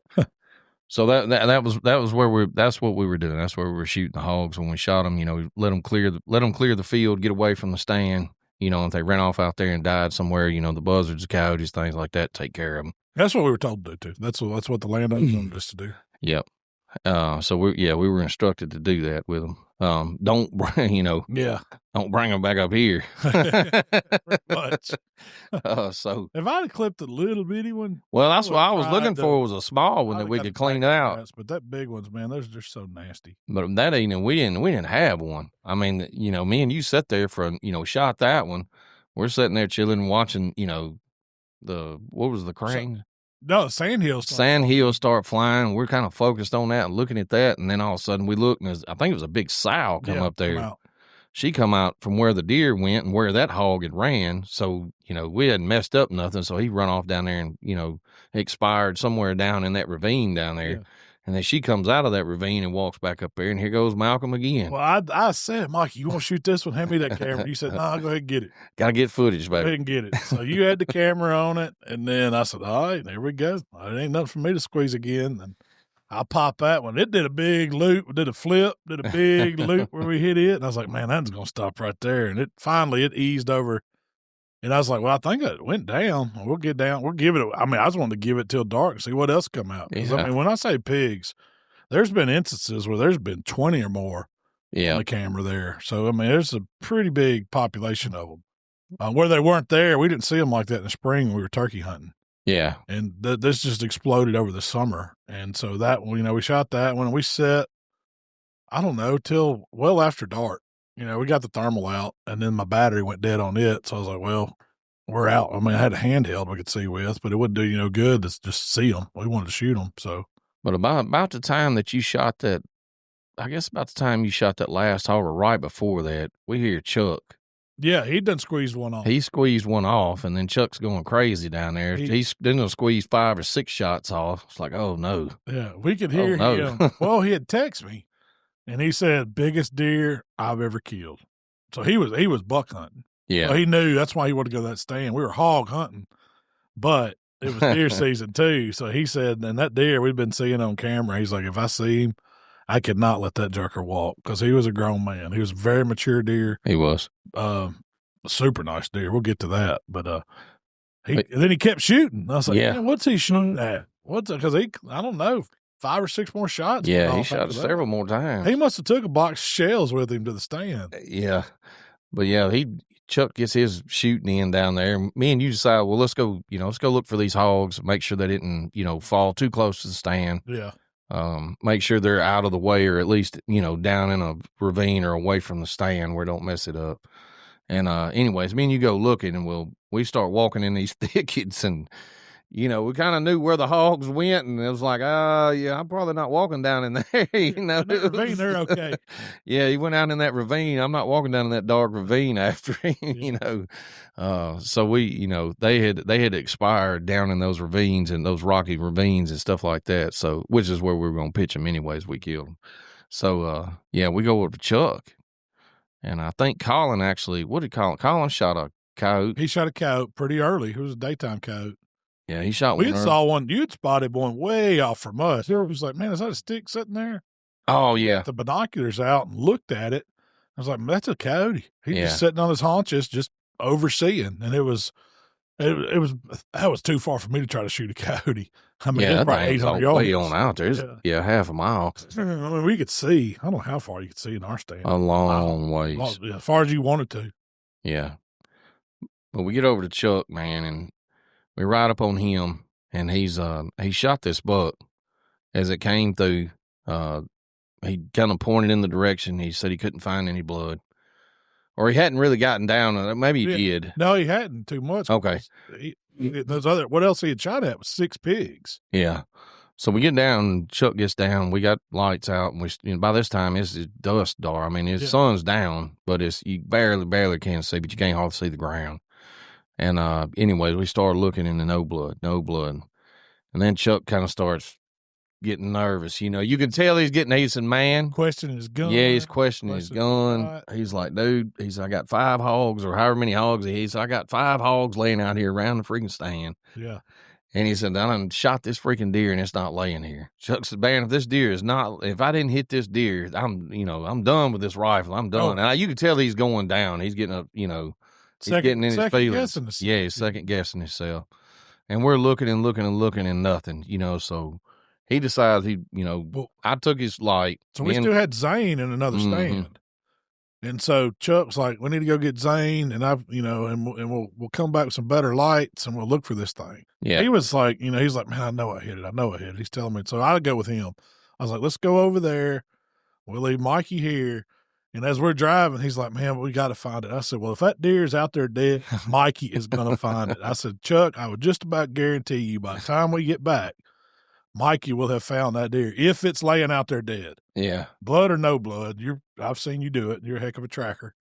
So that was where that's what we were doing. That's where we were shooting the hogs when we shot them. Let them clear the field, get away from the stand. If they ran off out there and died somewhere, the buzzards, the coyotes, things like that, take care of them.
That's what we were told to do too. That's what the landowners wanted us to do.
Yep. So we were instructed to do that with them. Don't bring them back up here.
Much.
So
if I'd clipped a little bitty one,
well, that's what I was looking for, was a small one that we could clean out.
But that big ones, man, those are just so nasty.
But that evening we didn't have one. Me and you sat there for shot that one. We're sitting there chilling, watching, what was the crane?
No, sandhills
start flying. We're kind of focused on that and looking at that, and then all of a sudden we look, and I think it was a big sow come up there. She come out from where the deer went and where that hog had ran. So, we hadn't messed up nothing. So he run off down there and, expired somewhere down in that ravine down there. Yeah. And then she comes out of that ravine and walks back up there, and here goes Malcom again.
Well, I said, Mikey, you want to shoot this one? Hand me that camera. You said, nah, go ahead and get it.
Got to get footage,
Go
baby.
ahead and get it. So you had the camera on it, and then I said, all right, there we go. It ain't nothing for me to squeeze again. And I popped that one. It did a big loop, did a flip, did a big loop where we hit it. And I was like, man, that's going to stop right there. And it eased over. And I was like, well, I think it went down. We'll get down. We'll give it. I just wanted to give it till dark and see what else come out. Because,
Yeah.
I mean, when I say pigs, there's been instances where there's been 20 or more on the camera there. So, I mean, there's a pretty big population of them. Where they weren't there, we didn't see them like that in the spring when we were turkey hunting.
Yeah.
And this just exploded over the summer. And so that, we shot that when we set, I don't know, till well after dark. We got the thermal out, and then my battery went dead on it. So I was like, well, we're out. I mean, I had a handheld we could see with, but it wouldn't do you no good to just see them. We wanted to shoot them. So,
but about the time that you shot that, I guess about the time you shot that last hog, or right before that, we hear Chuck.
Yeah, he done squeezed one off.
He squeezed one off, and then Chuck's going crazy down there. He's then he'll squeeze 5 or 6 shots off. It's like, oh no.
Yeah, we could hear him. Well, he had texted me. And he said, biggest deer I've ever killed. So he was buck hunting.
Yeah.
So he knew that's why he wanted to go to that stand. We were hog hunting, but it was deer season too. So he said, and that deer we'd been seeing on camera, he's like, if I see him, I could not let that jerker walk because he was a grown man. He was a very mature deer.
He was.
Super nice deer. We'll get to that. But then he kept shooting. I was like, man, what's he shooting at? Because I don't know. 5 or 6 more shots.
Yeah, he shot several more times.
He must have took a box of shells with him to the stand.
Yeah. But yeah, Chuck gets his shooting in down there. Me and you decide, well, let's go look for these hogs, make sure they didn't, fall too close to the stand.
Yeah.
Make sure they're out of the way, or at least, down in a ravine or away from the stand where it don't mess it up. And anyways, me and you go looking, and we start walking in these thickets, and we kind of knew where the hogs went, and it was like, yeah, I'm probably not walking down in there.
That ravine, they're okay.
Yeah, he went out in that ravine. I'm not walking down in that dark ravine after him, So they had expired down in those ravines and those rocky ravines and stuff like that. So, which is where we were going to pitch them anyways. We killed them. So, we go over to Chuck, and I think Colin actually, what did Colin? Colin shot a coyote.
He shot a coyote pretty early. It was a daytime coyote.
Yeah, he shot one.
We saw one. You'd spotted one way off from us. It was like, man, is that a stick sitting there?
Oh, yeah.
The binoculars out and looked at it. I was like, that's a coyote. He's just sitting on his haunches, just overseeing. And that was too far for me to try to shoot a coyote. I mean, it's probably 800 yards.
Way on out there. Yeah, half a mile.
I mean, we could see. I don't know how far you could see in our stand.
A long ways.
As far as you wanted to.
Yeah. But we get over to Chuck, man, and we ride up on him, and he shot this buck as it came through. He kind of pointed in the direction. He said he couldn't find any blood, or he hadn't really gotten down. Maybe he did.
No, he hadn't too much.
Okay.
What else he had shot at was 6 pigs.
Yeah. So we get down, and Chuck gets down. We got lights out, and by this time it's dusk dark. I mean, his sun's down, but you barely can see, but you can't hardly see the ground. And anyways, we started looking in the no blood. And then Chuck kind of starts getting nervous. You can tell he's said, man.
Questioning his gun.
Yeah, he's questioning his gun. He's like, dude, I got 5 hogs, or however many hogs he is. I got 5 hogs laying out here around the freaking stand.
Yeah.
And he said, I done shot this freaking deer and it's not laying here. Chuck said, man, if I didn't hit this deer, I'm done with this rifle. I'm done. And you can tell he's going down. He's getting he's getting in his feelings. Yeah, he's second guessing himself. And we're looking and nothing, so he decides I took his light.
So we still had Zane in another stand. And so Chuck's like, we need to go get Zane, and we'll come back with some better lights, and we'll look for this thing.
Yeah.
He was like, he's like, man, I know I hit it. He's telling me. So I'd go with him. I was like, let's go over there. We'll leave Mikey here. And as we're driving, he's like, man, we got to find it. I said, well, if that deer is out there dead, Mikey is going to find it. I said, Chuck, I would just about guarantee you by the time we get back, Mikey will have found that deer if it's laying out there dead.
Yeah.
Blood or no blood. I've seen you do it. You're a heck of a tracker.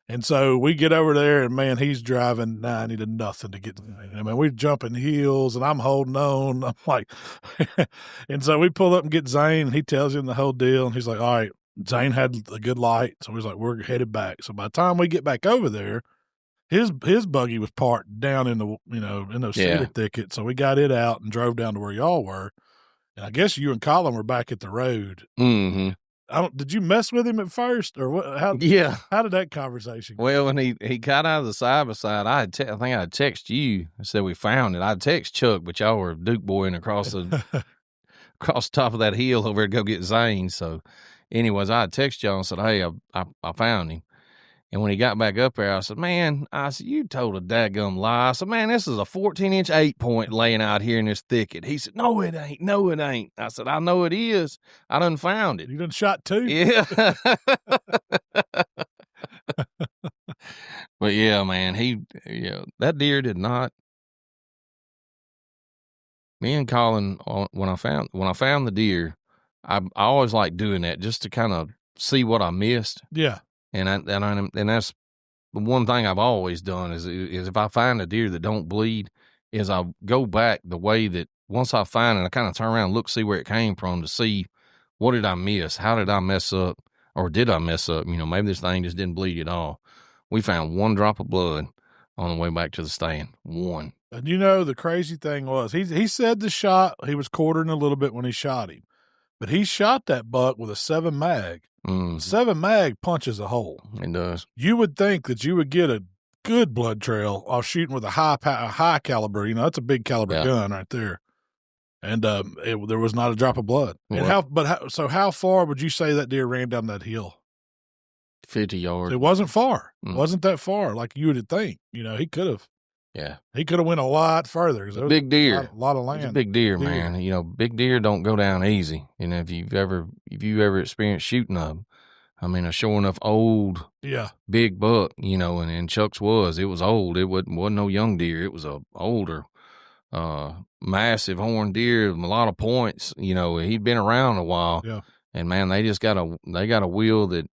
And so we get over there, and man, he's driving 90 to nothing to get. I mean, we're jumping hills, and I'm holding on. I'm like, and so we pull up and get Zane, and he tells him the whole deal, and he's like, all right, Zane had a good light, so he's like, we're headed back. So by the time we get back over there, his buggy was parked down in the in those cedar thickets, so we got it out and drove down to where y'all were. And I guess you and Colin were back at the road.
Mm-hmm.
Did you mess with him at first, or what? How did that conversation go?
Well, when he got out of the side by side, I think I'd text you and said we found it. I'd text Chuck, but y'all were Duke boying across the top of that hill over to go get Zane. So, anyways, I text y'all and said, hey, I found him. And when he got back up there, I said, you told a dadgum lie. I said, man, this is a 14-inch 8-point laying out here in this thicket. He said, no, it ain't. No, it ain't. I said, I know it is. I done found it.
You done shot two?
Yeah. But yeah, man, that deer did not. Me and Colin, when I found the deer, I always like doing that just to kind of see what I missed.
Yeah.
And that's the one thing I've always done is if I find a deer that don't bleed, is I go back the way that once I find it, I kind of turn around and look, see where it came from to see what did I miss? How did I mess up? Or did I mess up? Maybe this thing just didn't bleed at all. We found one drop of blood on the way back to the stand. One.
And the crazy thing was he said the shot, he was quartering a little bit when he shot him, but he shot that buck with a 7 mag. 7 mag punches a hole.
It does.
You would think that you would get a good blood trail off shooting with a high caliber. That's a big caliber gun right there. And there was not a drop of blood.
Well,
And how far would you say that deer ran down that hill?
50 yards.
It wasn't far. It wasn't that far like you would think. He could have.
Yeah.
He could have went a lot further.
Big deer.
A lot of land.
It's a big deer, man. Big deer don't go down easy. If you ever experienced shooting a sure enough old big buck, and Chuck's it was old. It wasn't no young deer. It was a older, massive horned deer, a lot of points. He'd been around a while.
Yeah.
And man, they got a wheel that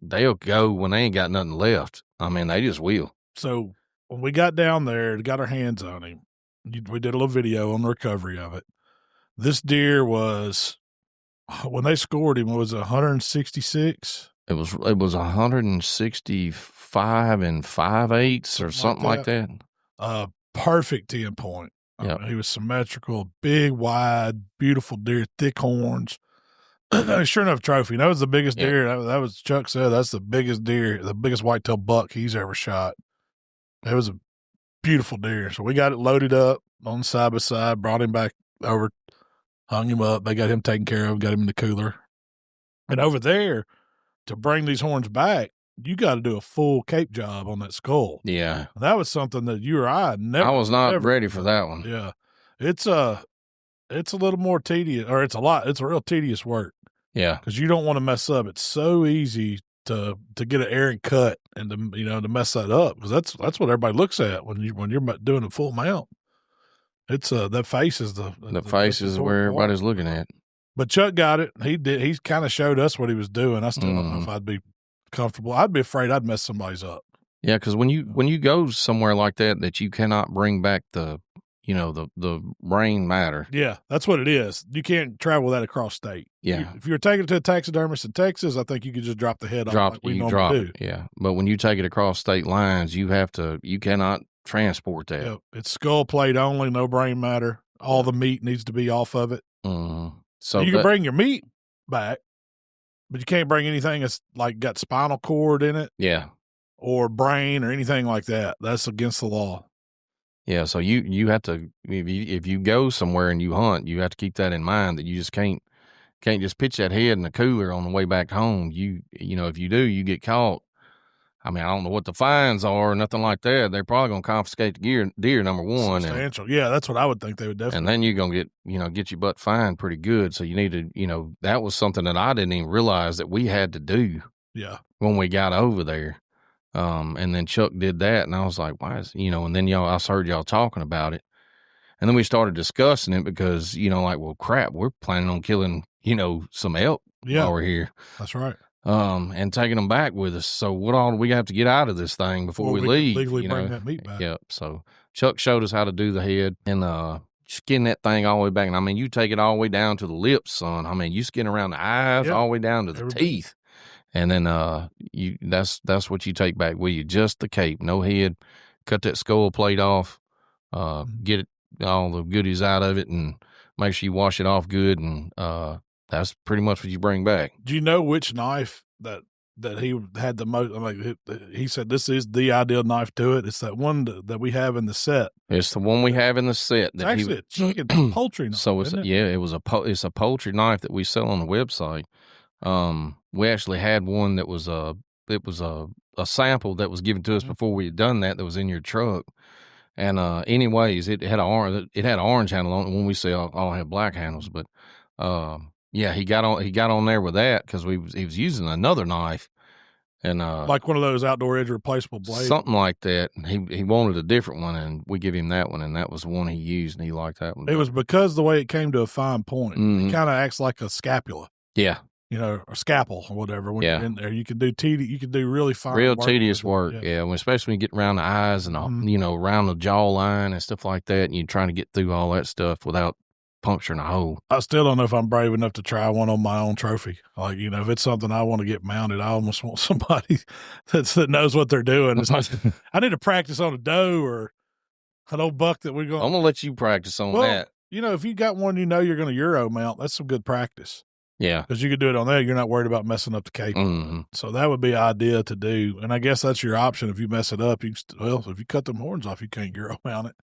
they'll go when they ain't got nothing left. They just will.
So when we got down there and got our hands on him, we did a little video on the recovery of it. This deer was, when they scored him, was 166?
It was 165 and 5/8 or something like that.
Perfect 10 point. He was symmetrical, big, wide, beautiful deer, thick horns. Sure enough, trophy. That was the biggest deer. That was Chuck said. That's the biggest deer, the biggest whitetail buck he's ever shot. It was a beautiful deer. So we got it loaded up on side by side, brought him back over, hung him up. They got him taken care of, got him in the cooler. And over there, to bring these horns back, you got to do a full cape job on that skull.
Yeah.
That was something that you or I never.
I was not ready for that one.
Yeah. It's a little more tedious, or it's a real tedious work.
Yeah.
Because you don't want to mess up. It's so easy to get an errant cut and to mess that up, because that's what everybody looks at when you're doing a full mount. It's that face is the
face is where everybody's looking at.
But Chuck got it. He did. He kind of showed us what he was doing. I still don't know if I'd be comfortable. I'd be afraid I'd mess somebody's up.
Yeah, because when you go somewhere like that you cannot bring back the brain matter.
Yeah, that's what it is. You can't travel that across state.
Yeah.
If you're taking it to a taxidermist in Texas, I think you could just drop the head off like we normally do.
Yeah. But when you take it across state lines, you cannot transport that.
Yeah. It's skull plate only, no brain matter. All the meat needs to be off of it.
Mm-hmm. So
you can bring your meat back, but you can't bring anything that's like got spinal cord in it.
Yeah.
Or brain or anything like that. That's against the law.
Yeah, so you have to, if you go somewhere and you hunt, you have to keep that in mind, that you just can't just pitch that head in the cooler on the way back home. If you do, you get caught. I don't know what the fines are or nothing like that. They're probably going to confiscate the deer, number one.
Substantial. Yeah, that's what I would think they would definitely.
And then you're going to get your butt fined pretty good. So you need to, that was something that I didn't even realize that we had to do.
Yeah.
When we got over there. And then Chuck did that, and I was like, why is, and then I heard y'all talking about it. And then we started discussing it because, well, crap, we're planning on killing, some elk while we're here.
That's right.
and taking them back with us. So what all do we have to get out of this thing before we leave?
Legally bring that meat back.
Yep. So Chuck showed us how to do the head and skin that thing all the way back. And I mean, you take it all the way down to the lips, son. I mean, you skin around the eyes all the way down to the teeth. And then that's what you take back with you, just the cape, no head. Cut that skull plate off, get it, all the goodies out of it, and make sure you wash it off good. And that's pretty much what you bring back.
Do you know which knife that he had the most? I mean, he said this is the ideal knife to it. It's that one that we have in the set.
It's the one we have in the set.
It's actually a chicken poultry knife.
So it's a poultry knife that we sell on the website. We actually had one that was a sample that was given to us before we had done that was in your truck. And anyways, it had an orange handle on it. When we say all have black handles, but he got on there with that because he was using another knife, and
like one of those outdoor edge replaceable blades,
something like that. He wanted a different one, and we give him that one, and that was the one he used, and he liked that one.
It was because the way it came to a fine point. It kind of acts like a scapula.
Yeah.
Or scalpel or whatever. When you're in there, you can do really fine,
real tedious work. Yeah, especially when you get around the eyes and around the jawline and stuff like that, and you're trying to get through all that stuff without puncturing a hole.
I still don't know if I'm brave enough to try one on my own trophy. Like, if it's something I want to get mounted, I almost want somebody that knows what they're doing. It's like, I need to practice on a doe or an old buck that we're going.
I'm gonna let you practice on that.
If you got one, you're going to Euro mount. That's some good practice.
Yeah.
Because you could do it on there. You're not worried about messing up the cape.
Mm-hmm.
So that would be an idea to do. And I guess that's your option. If you mess it up, if you cut them horns off, you can't Euro mount it.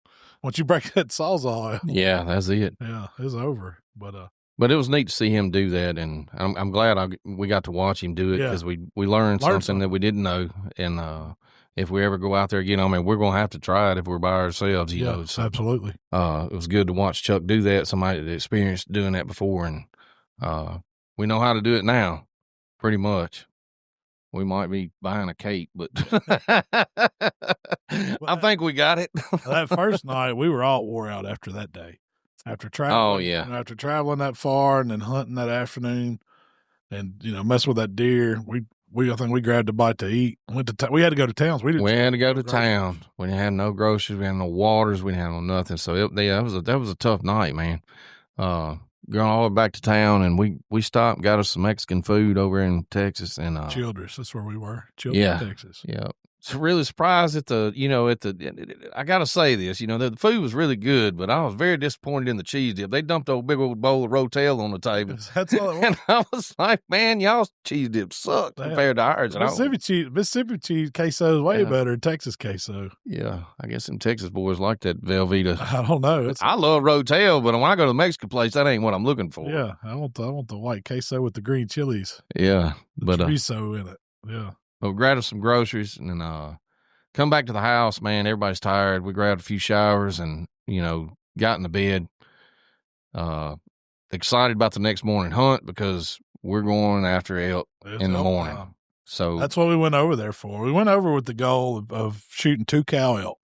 Once you break that sawzall out.
Yeah, that's it.
Yeah, it's over.
But it was neat to see him do that. And I'm glad we got to watch him do it because we learned something that we didn't know. And if we ever go out there again, we're going to have to try it if we're by ourselves, you know. So,
absolutely.
It was good to watch Chuck do that, somebody that experienced doing that before. And we know how to do it now, pretty much. We might be buying a cape, but I think we got it.
That first night, we were all wore out after that day. After traveling, after traveling that far and then hunting that afternoon, and messing with that deer, I think we grabbed a bite to eat. We had to go to towns. We
had to go to town. We didn't have no groceries. We had no waters. We didn't have no nothing. So that was a tough night, man. Going all the way back to town, and we stopped and got us some Mexican food over in Texas. And
Childress, that's where we were. Childress, Texas.
Yeah. So really surprised at I got to say this, the food was really good, but I was very disappointed in the cheese dip. They dumped a big old bowl of Rotel on the table.
That's all it was.
And I was like, man, y'all's cheese dip sucked compared to ours.
Mississippi cheese queso is way better than Texas queso.
Yeah. I guess them Texas boys like that Velveeta.
I don't know.
I love Rotel, but when I go to the Mexican place, that ain't what I'm looking for.
Yeah. I want the white queso with the green chilies.
Yeah.
But chorizo in it. Yeah.
But we grabbed us some groceries and then come back to the house, man. Everybody's tired. We grabbed a few showers and, got in the bed. Excited about the next morning hunt because we're going after elk in the morning. So
that's what we went over there for. We went over with the goal of shooting 2 cow elk.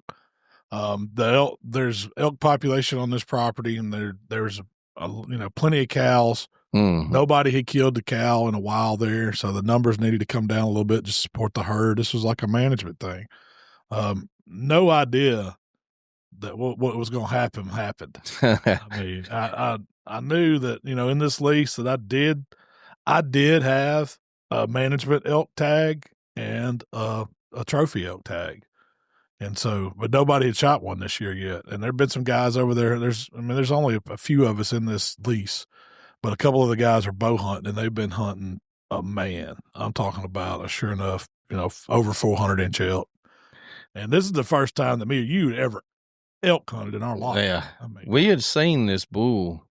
There's elk population on this property, and there's plenty of cows.
Mm-hmm.
Nobody had killed the cow in a while there, so the numbers needed to come down a little bit to support the herd. This was like a management thing. No idea that what was going to happen happened. I knew that in this lease that I did have a management elk tag and a trophy elk tag, and so but nobody had shot one this year yet. And there've been some guys over there. There's only a few of us in this lease. But a couple of the guys are bow hunting, and they've been hunting a man. I'm talking about sure enough, over 400-inch elk. And this is the first time that me or you had ever elk hunted in our life.
Yeah. We had seen this bull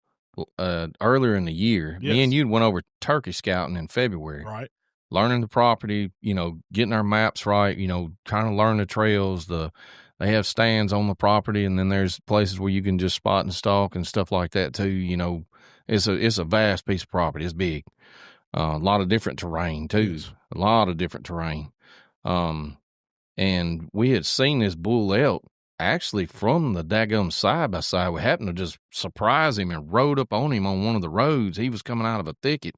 earlier in the year. Yes. Me and you went over turkey scouting in February.
Right.
Learning the property, getting our maps right, trying to learn the trails. They have stands on the property, and then there's places where you can just spot and stalk and stuff like that too, It's a vast piece of property. It's big. A lot of different terrain too.
Yes.
A lot of different terrain. And we had seen this bull elk actually from the daggum side by side. We happened to just surprise him and rode up on him on one of the roads. He was coming out of a thicket,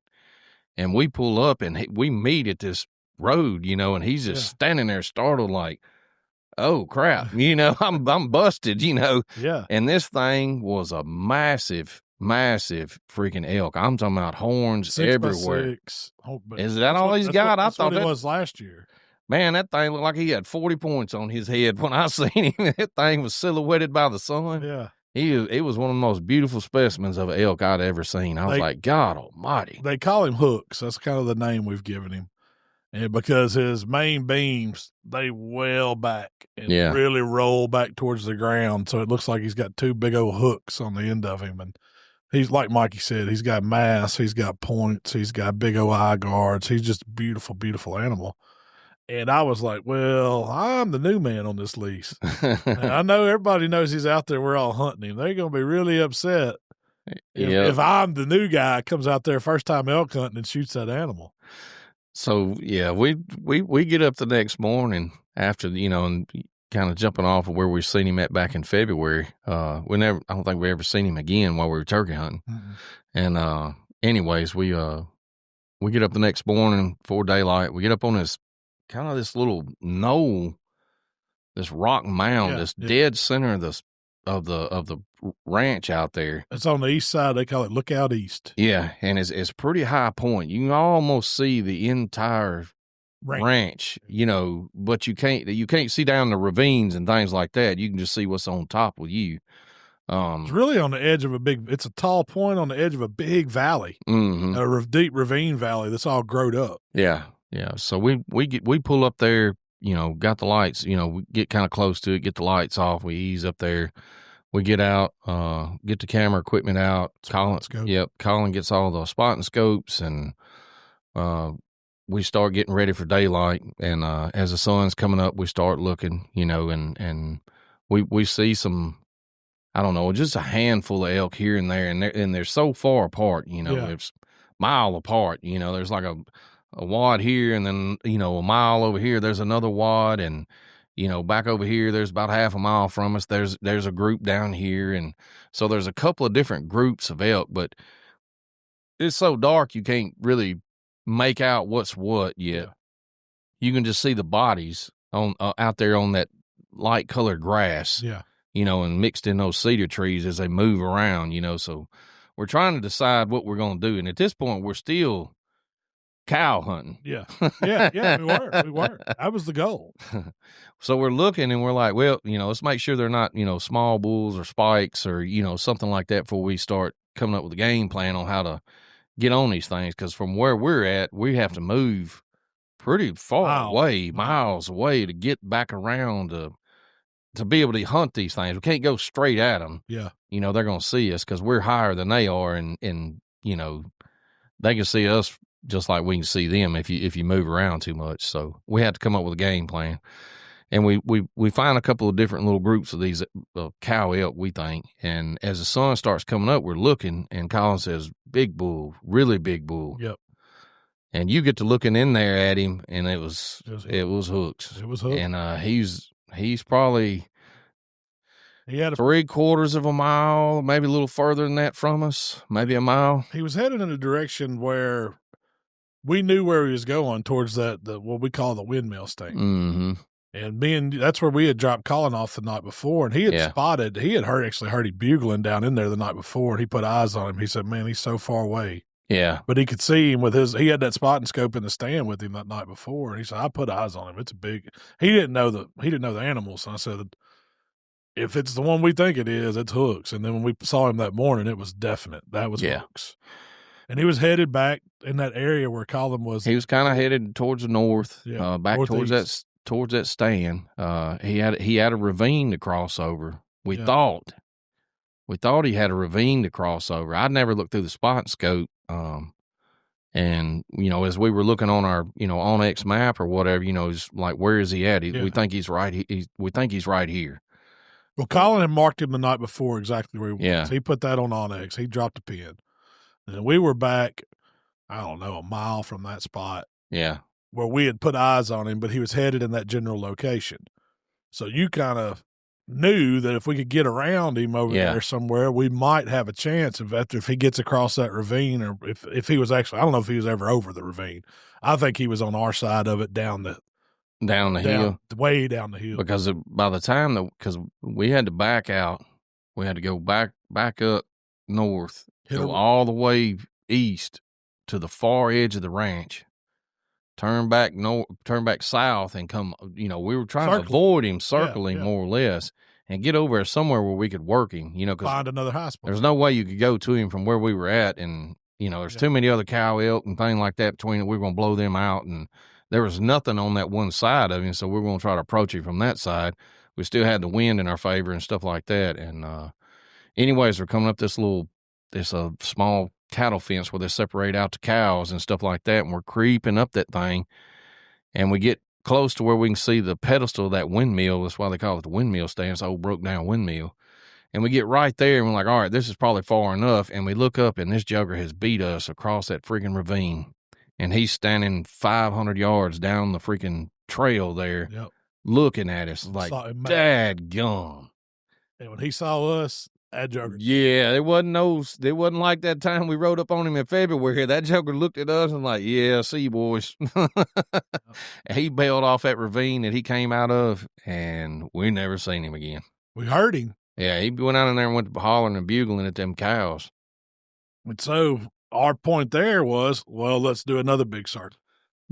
And we pull up and we meet at this road, and he's just standing there startled like, oh crap, I'm busted,
Yeah.
And this thing was a massive freaking elk. I'm talking about horns
6 by
everywhere.
6. Oh,
Is that all he's got? I thought
it was last year.
Man, that thing looked like he had 40 points on his head when I seen him. That thing was silhouetted by the sun.
Yeah.
It was one of the most beautiful specimens of an elk I'd ever seen. I was like, God almighty.
They call him Hooks. That's kind of the name we've given him. And because his main beams, they well back and really roll back towards the ground. So it looks like he's got 2 big old hooks on the end of him. And he's, like Mikey said, he's got mass, he's got points, he's got big old eye guards. He's just a beautiful, beautiful animal. And I was like, well, I'm the new man on this lease. I know everybody knows he's out there. We're all hunting him. They're going to be really upset if I'm the new guy comes out there first time elk hunting and shoots that animal.
So, yeah, we get up the next morning after, and kind of jumping off of where we seen him at back in February. I don't think we ever seen him again while we were turkey hunting. Mm-hmm. And anyways, we get up the next morning before daylight. We get up on this kind of this little knoll, this rock mound, this dead center of the ranch out there.
It's on the east side. They call it Lookout East.
Yeah, and it's pretty high point. You can almost see the entire ranch, but you can't see down the ravines and things like that. You can just see what's on top with you.
It's really on the edge of it's a tall point on the edge of a big valley, a deep ravine valley that's all growed up.
Yeah. Yeah, so we pull up there, got the lights, we get kind of close to it, get the lights off, we ease up there, we get out, get the camera equipment out. Colin gets all the spotting scopes, and we start getting ready for daylight. And as the sun's coming up, we start looking, and we see some, I don't know, just a handful of elk here and there, and they're so far apart, it's mile apart, there's like a wad here, and then, a mile over here, there's another wad, and, back over here, there's about half a mile from us, there's a group down here, and so there's a couple of different groups of elk, but it's so dark you can't really make out what's what yet. You can just see the bodies on out there on that light-colored grass, and mixed in those cedar trees as they move around, so we're trying to decide what we're going to do, and at this point, we're still cow hunting.
Yeah, we were. That was the goal.
So we're looking and we're like, well, let's make sure they're not, small bulls or spikes or, something like that before we start coming up with a game plan on how to get on these things. Because from where we're at, we have to move pretty far away, miles away to get back around to be able to hunt these things. We can't go straight at them.
Yeah.
They're going to see us because we're higher than they are, and they can see us just like we can see them if you move around too much. So we had to come up with a game plan. And we find a couple of different little groups of these cow elk, we think. And as the sun starts coming up, we're looking, and Colin says, big bull, really big bull.
Yep.
And you get to looking in there at him, and it was hooks.
It was hooks.
And he's probably
he had
3/4 of a mile, maybe a little further than that from us, maybe a mile.
He was headed in a direction where we knew where he was going, towards what we call the windmill state.
Mm-hmm.
And that's where we had dropped Colin off the night before, and he had spotted, he had heard him bugling down in there the night before, and he put eyes on him. He said, man, he's so far away.
Yeah.
But he could see him he had that spotting scope in the stand with him that night before, and he said, I put eyes on him. It's a big, he didn't know the animals. And I said, if it's the one we think it is, it's hooks. And then when we saw him that morning, it was definite. That was hooks. And he was headed back in that area where Colin was.
He was kind of headed towards the north, back
northeast.
towards that stand. He had a ravine to cross over. We thought he had a ravine to cross over. I'd never looked through the spot scope. And as we were looking on our, OnX map or whatever, it's like, where is he at? We think he's right. We think he's right here.
Well, Colin had marked him the night before exactly where he was. He put that on OnX. He dropped a pin. And we were back, I don't know, a mile from that spot.
Yeah.
Where we had put eyes on him, but he was headed in that general location. So you kind of knew that if we could get around him over there somewhere, we might have a chance if he gets across that ravine, or if he was actually, I don't know if he was ever over the ravine. I think he was on our side of it down the hill, way down the hill.
Because by the time because we had to back out, we had to go back up north, go all the way east to the far edge of the ranch, turn back south, and come. We were trying to avoid him, circling more or less, and get over somewhere where we could work him. Because
find another high spot.
There's no way you could go to him from where we were at, and there's too many other cow, elk, and things like that between it. We were going to blow them out, and there was nothing on that one side of him, so we were going to try to approach him from that side. We still had the wind in our favor and stuff like that. And anyways, we're coming up this small cattle fence where they separate out the cows and stuff like that, and we're creeping up that thing, and we get close to where we can see the pedestal of that windmill. That's why they call it the windmill stand. It's an old broke down windmill. And we get right there, and we're like, all right, this is probably far enough. And we look up, and this joker has beat us across that freaking ravine. And he's standing 500 yards down the freaking trail there, looking at us like, dadgum.
And when he saw us, that joker.
Yeah, it wasn't like that time we rode up on him in February. That joker looked at us and like, yeah, see you boys. He bailed off that ravine that he came out of, and we never seen him again.
We heard him.
Yeah, he went out in there and went to hollering and bugling at them cows.
And so our point there was, well, let's do another big circle.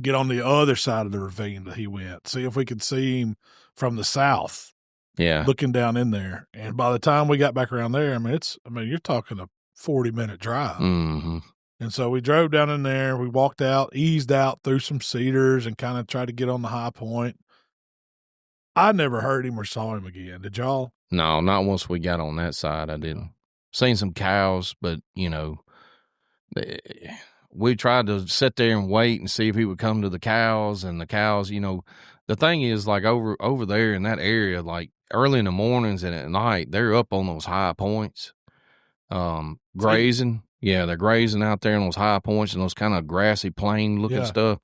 Get on the other side of the ravine that he went. See if we could see him from the south.
Yeah.
Looking down in there. And by the time we got back around there, you're talking a 40-minute drive.
Mm-hmm.
And so we drove down in there. We walked out, eased out through some cedars, and kind of tried to get on the high point. I never heard him or saw him again. Did y'all?
No, not once we got on that side. I didn't. Seen some cows, but, we tried to sit there and wait and see if he would come to the cows, and the cows, the thing is, like, over there in that area, like, early in the mornings and at night, they're up on those high points, grazing. Yeah, they're grazing out there on those high points and those kind of grassy plain looking stuff.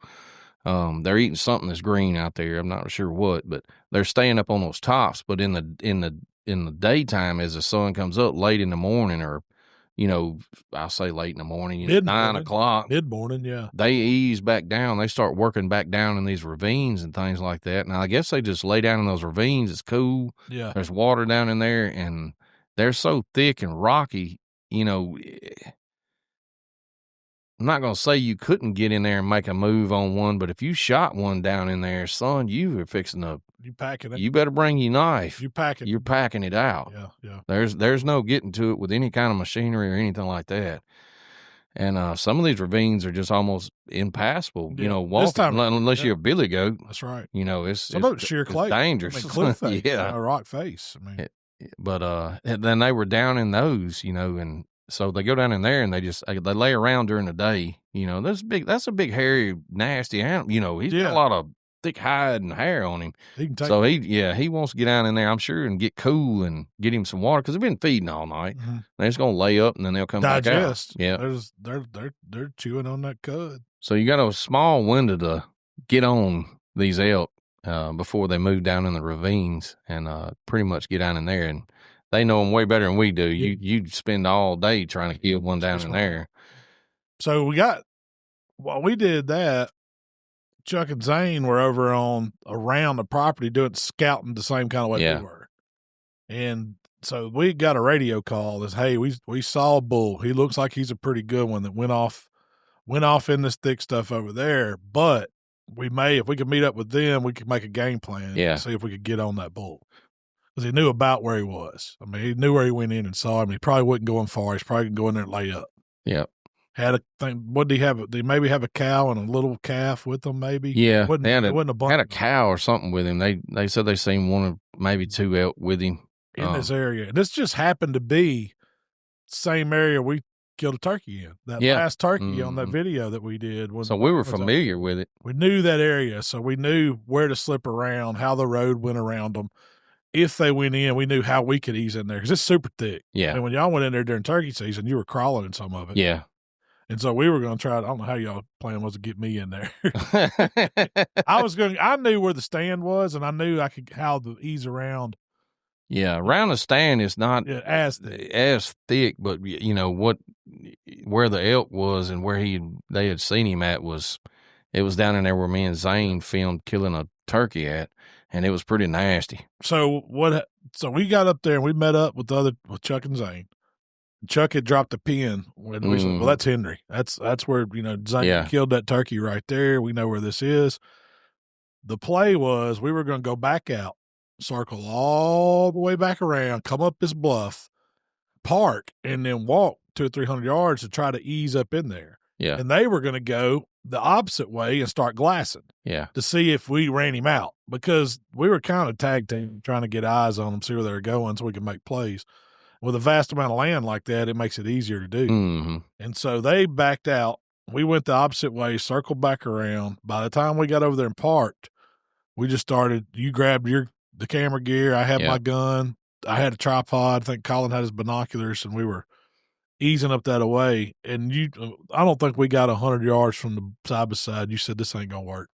They're eating something that's green out there. I'm not sure what, but they're staying up on those tops. But in the daytime, as the sun comes up late in the morning, or I'll say late in the morning, 9 o'clock,
mid-morning, yeah,
they ease back down. They start working back down in these ravines and things like that. Now, I guess they just lay down in those ravines. It's cool.
Yeah,
there's water down in there, and they're so thick and rocky. I'm not going to say you couldn't get in there and make a move on one, but if you shot one down in there, son, you are fixing to.
You packing it.
You better bring your knife.
You're
packing it out.
Yeah.
There's no getting to it with any kind of machinery or anything like that. And some of these ravines are just almost impassable. Walking unless you're a billy goat.
That's right.
It's
sheer clay.
It's dangerous.
Cliff face,
yeah,
rock face.
But then they were down in those, and. So they go down in there and they lay around during the day. That's a big, hairy, nasty animal. He's got a lot of thick hide and hair on him. He wants to get down in there, I'm sure, and get cool and get him some water because they've been feeding all night.
Mm-hmm.
They're just going to lay up and then they'll come
digest.
Back out. Yeah.
They're chewing on that cud.
So you got a small window to get on these elk before they move down in the ravines and pretty much get down in there. And they know them way better than we do. You'd spend all day trying to kill one down in there.
So while we did that, Chuck and Zane were over around the property scouting the same kind of way we were. And so we got a radio call that, hey, we saw a bull. He looks like he's a pretty good one that went off in this thick stuff over there. But if we could meet up with them, we could make a game plan and see if we could get on that bull. Because he knew about where he was. He knew where he went in and saw him. He probably wasn't going far. He's probably going to go in there and lay up.
Yeah.
Had a thing. What did he have? Did he maybe have a cow and a little calf with him? Maybe.
Yeah.
They had
a cow or something with him. They said they seen one or maybe two elk with him
in this area. And this just happened to be the same area we killed a turkey in. That last turkey on that video that we did.
So we were familiar with it.
We knew that area, so we knew where to slip around, how the road went around them. If they went in, we knew how we could ease in there because it's super thick.
Yeah.
And when y'all went in there during turkey season, you were crawling in some of it.
Yeah.
And so we were going to try. I don't know how y'all plan was to get me in there. I knew where the stand was, and I knew how to ease around
Yeah, around the stand is not
as
thick, but you know where the elk was and where they had seen him at it was down in there where me and Zane filmed killing a turkey at, and it was pretty nasty.
So we got up there and we met up with Chuck and Zane. Chuck had dropped a pin when we said, well, that's Henry. That's where, Zane killed that turkey right there. We know where this is. The play was we were going to go back out, circle all the way back around, come up this bluff, park, and then walk 200 or 300 yards to try to ease up in there.
Yeah.
And they were going to go the opposite way and start glassing.
Yeah.
To see if we ran him out, because we were kind of tag team trying to get eyes on them, see where they were going so we could make plays. With a vast amount of land like that, it makes it easier to do.
Mm-hmm.
And so they backed out. We went the opposite way, circled back around. By the time we got over there and parked, we just started. You grabbed the camera gear. I had my gun. I had a tripod. I think Colin had his binoculars, and we were easing up that away. And I don't think we got 100 yards from the side by side. You said this ain't gonna work.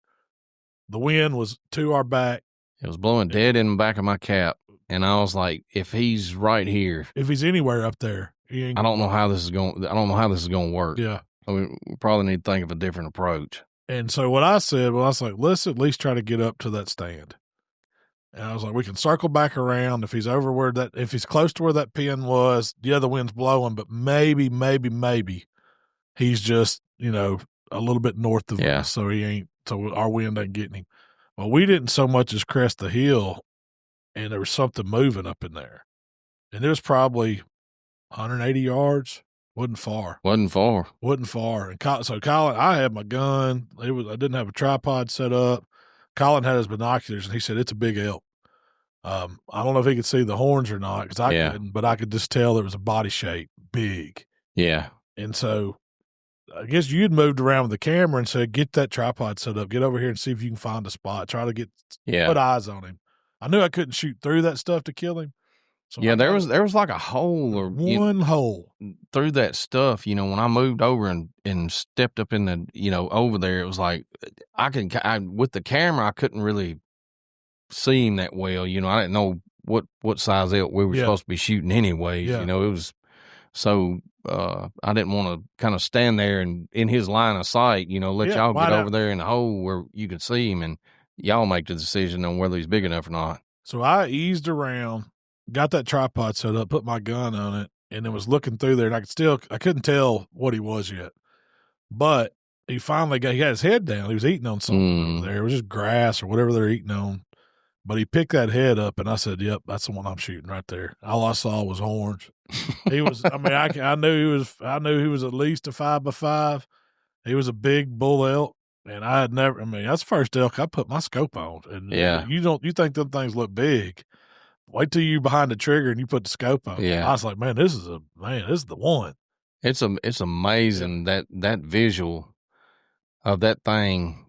The wind was to our back.
It was blowing dead in the back of my cap. And I was like, if he's right here,
if he's anywhere up there,
I don't know how this is going to work.
Yeah.
I mean, we probably need to think of a different approach.
And so what I said, I was like, let's at least try to get up to that stand. And I was like, we can circle back around. If he's if he's close to where that pin was, the wind's blowing, but maybe he's just, a little bit north of us. So our wind ain't getting him. Well, we didn't so much as crest the hill, and there was something moving up in there. And it was probably 180 yards. Wasn't far. And so Colin, I had my gun. I didn't have a tripod set up. Colin had his binoculars, and he said, it's a big elk. I don't know if he could see the horns or not, because I couldn't, but I could just tell there was a body shape, big.
Yeah.
And so I guess you'd moved around with the camera and said, get that tripod set up. Get over here and see if you can find a spot. Try to put eyes on him. I knew I couldn't shoot through that stuff to kill him. So
there was like a hole
hole
through that stuff. When I moved over and stepped up in the, over there, it was like with the camera, I couldn't really see him that well. I didn't know what size elk we were supposed to be shooting anyways.
Yeah.
It was so I didn't want to kind of stand there and in his line of sight, let y'all get over there in the hole where you could see him and y'all make the decision on whether he's big enough or not.
So I eased around, got that tripod set up, put my gun on it, and then was looking through there, and I couldn't tell what he was yet. But he finally he had his head down. He was eating on something over there. It was just grass or whatever they're eating on. But he picked that head up, and I said, yep, that's the one I'm shooting right there. All I saw was horns. He was, I knew he was at least a 5x5. He was a big bull elk. And I had never, that's the first elk I put my scope on. And you think them things look big. Wait till you're behind the trigger and you put the scope on.
Yeah.
I was like, this is the one.
It's amazing that visual of that thing,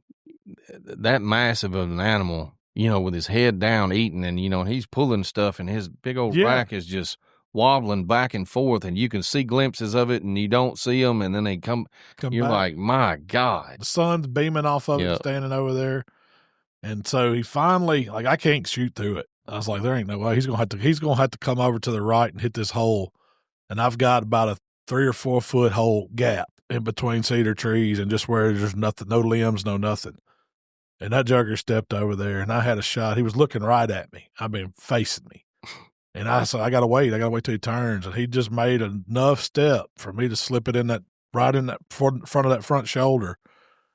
that massive of an animal, with his head down eating and, he's pulling stuff and his big old rack is just wobbling back and forth, and you can see glimpses of it and you don't see them, and then they come you're back. Like, my God.
The sun's beaming off of it, standing over there. And so he finally, I can't shoot through it. I was like, there ain't no way. He's gonna have to come over to the right and hit this hole. And I've got about a 3 or 4 foot hole gap in between cedar trees, and just where there's nothing, no limbs, no nothing. And that jugger stepped over there, and I had a shot. He was looking right at me. Facing me. And I said, I got to wait till he turns. And he just made enough step for me to slip it right in that front of that front shoulder.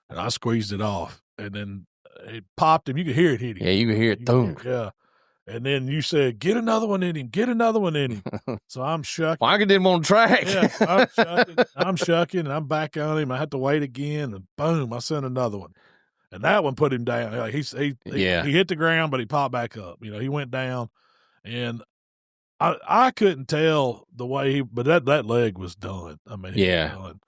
And I squeezed it off. And then it popped him. You could hear it hit him.
Yeah, you could hear it thump.
Yeah. And then you said, get another one in him. So I'm shucking.
Well, I didn't want to track.
Yeah, I'm shucking, and I'm back on him. I had to wait again, and boom, I sent another one. And that one put him down. He hit the ground, but he popped back up. He went down. And I couldn't tell the way but that leg was done. He was done.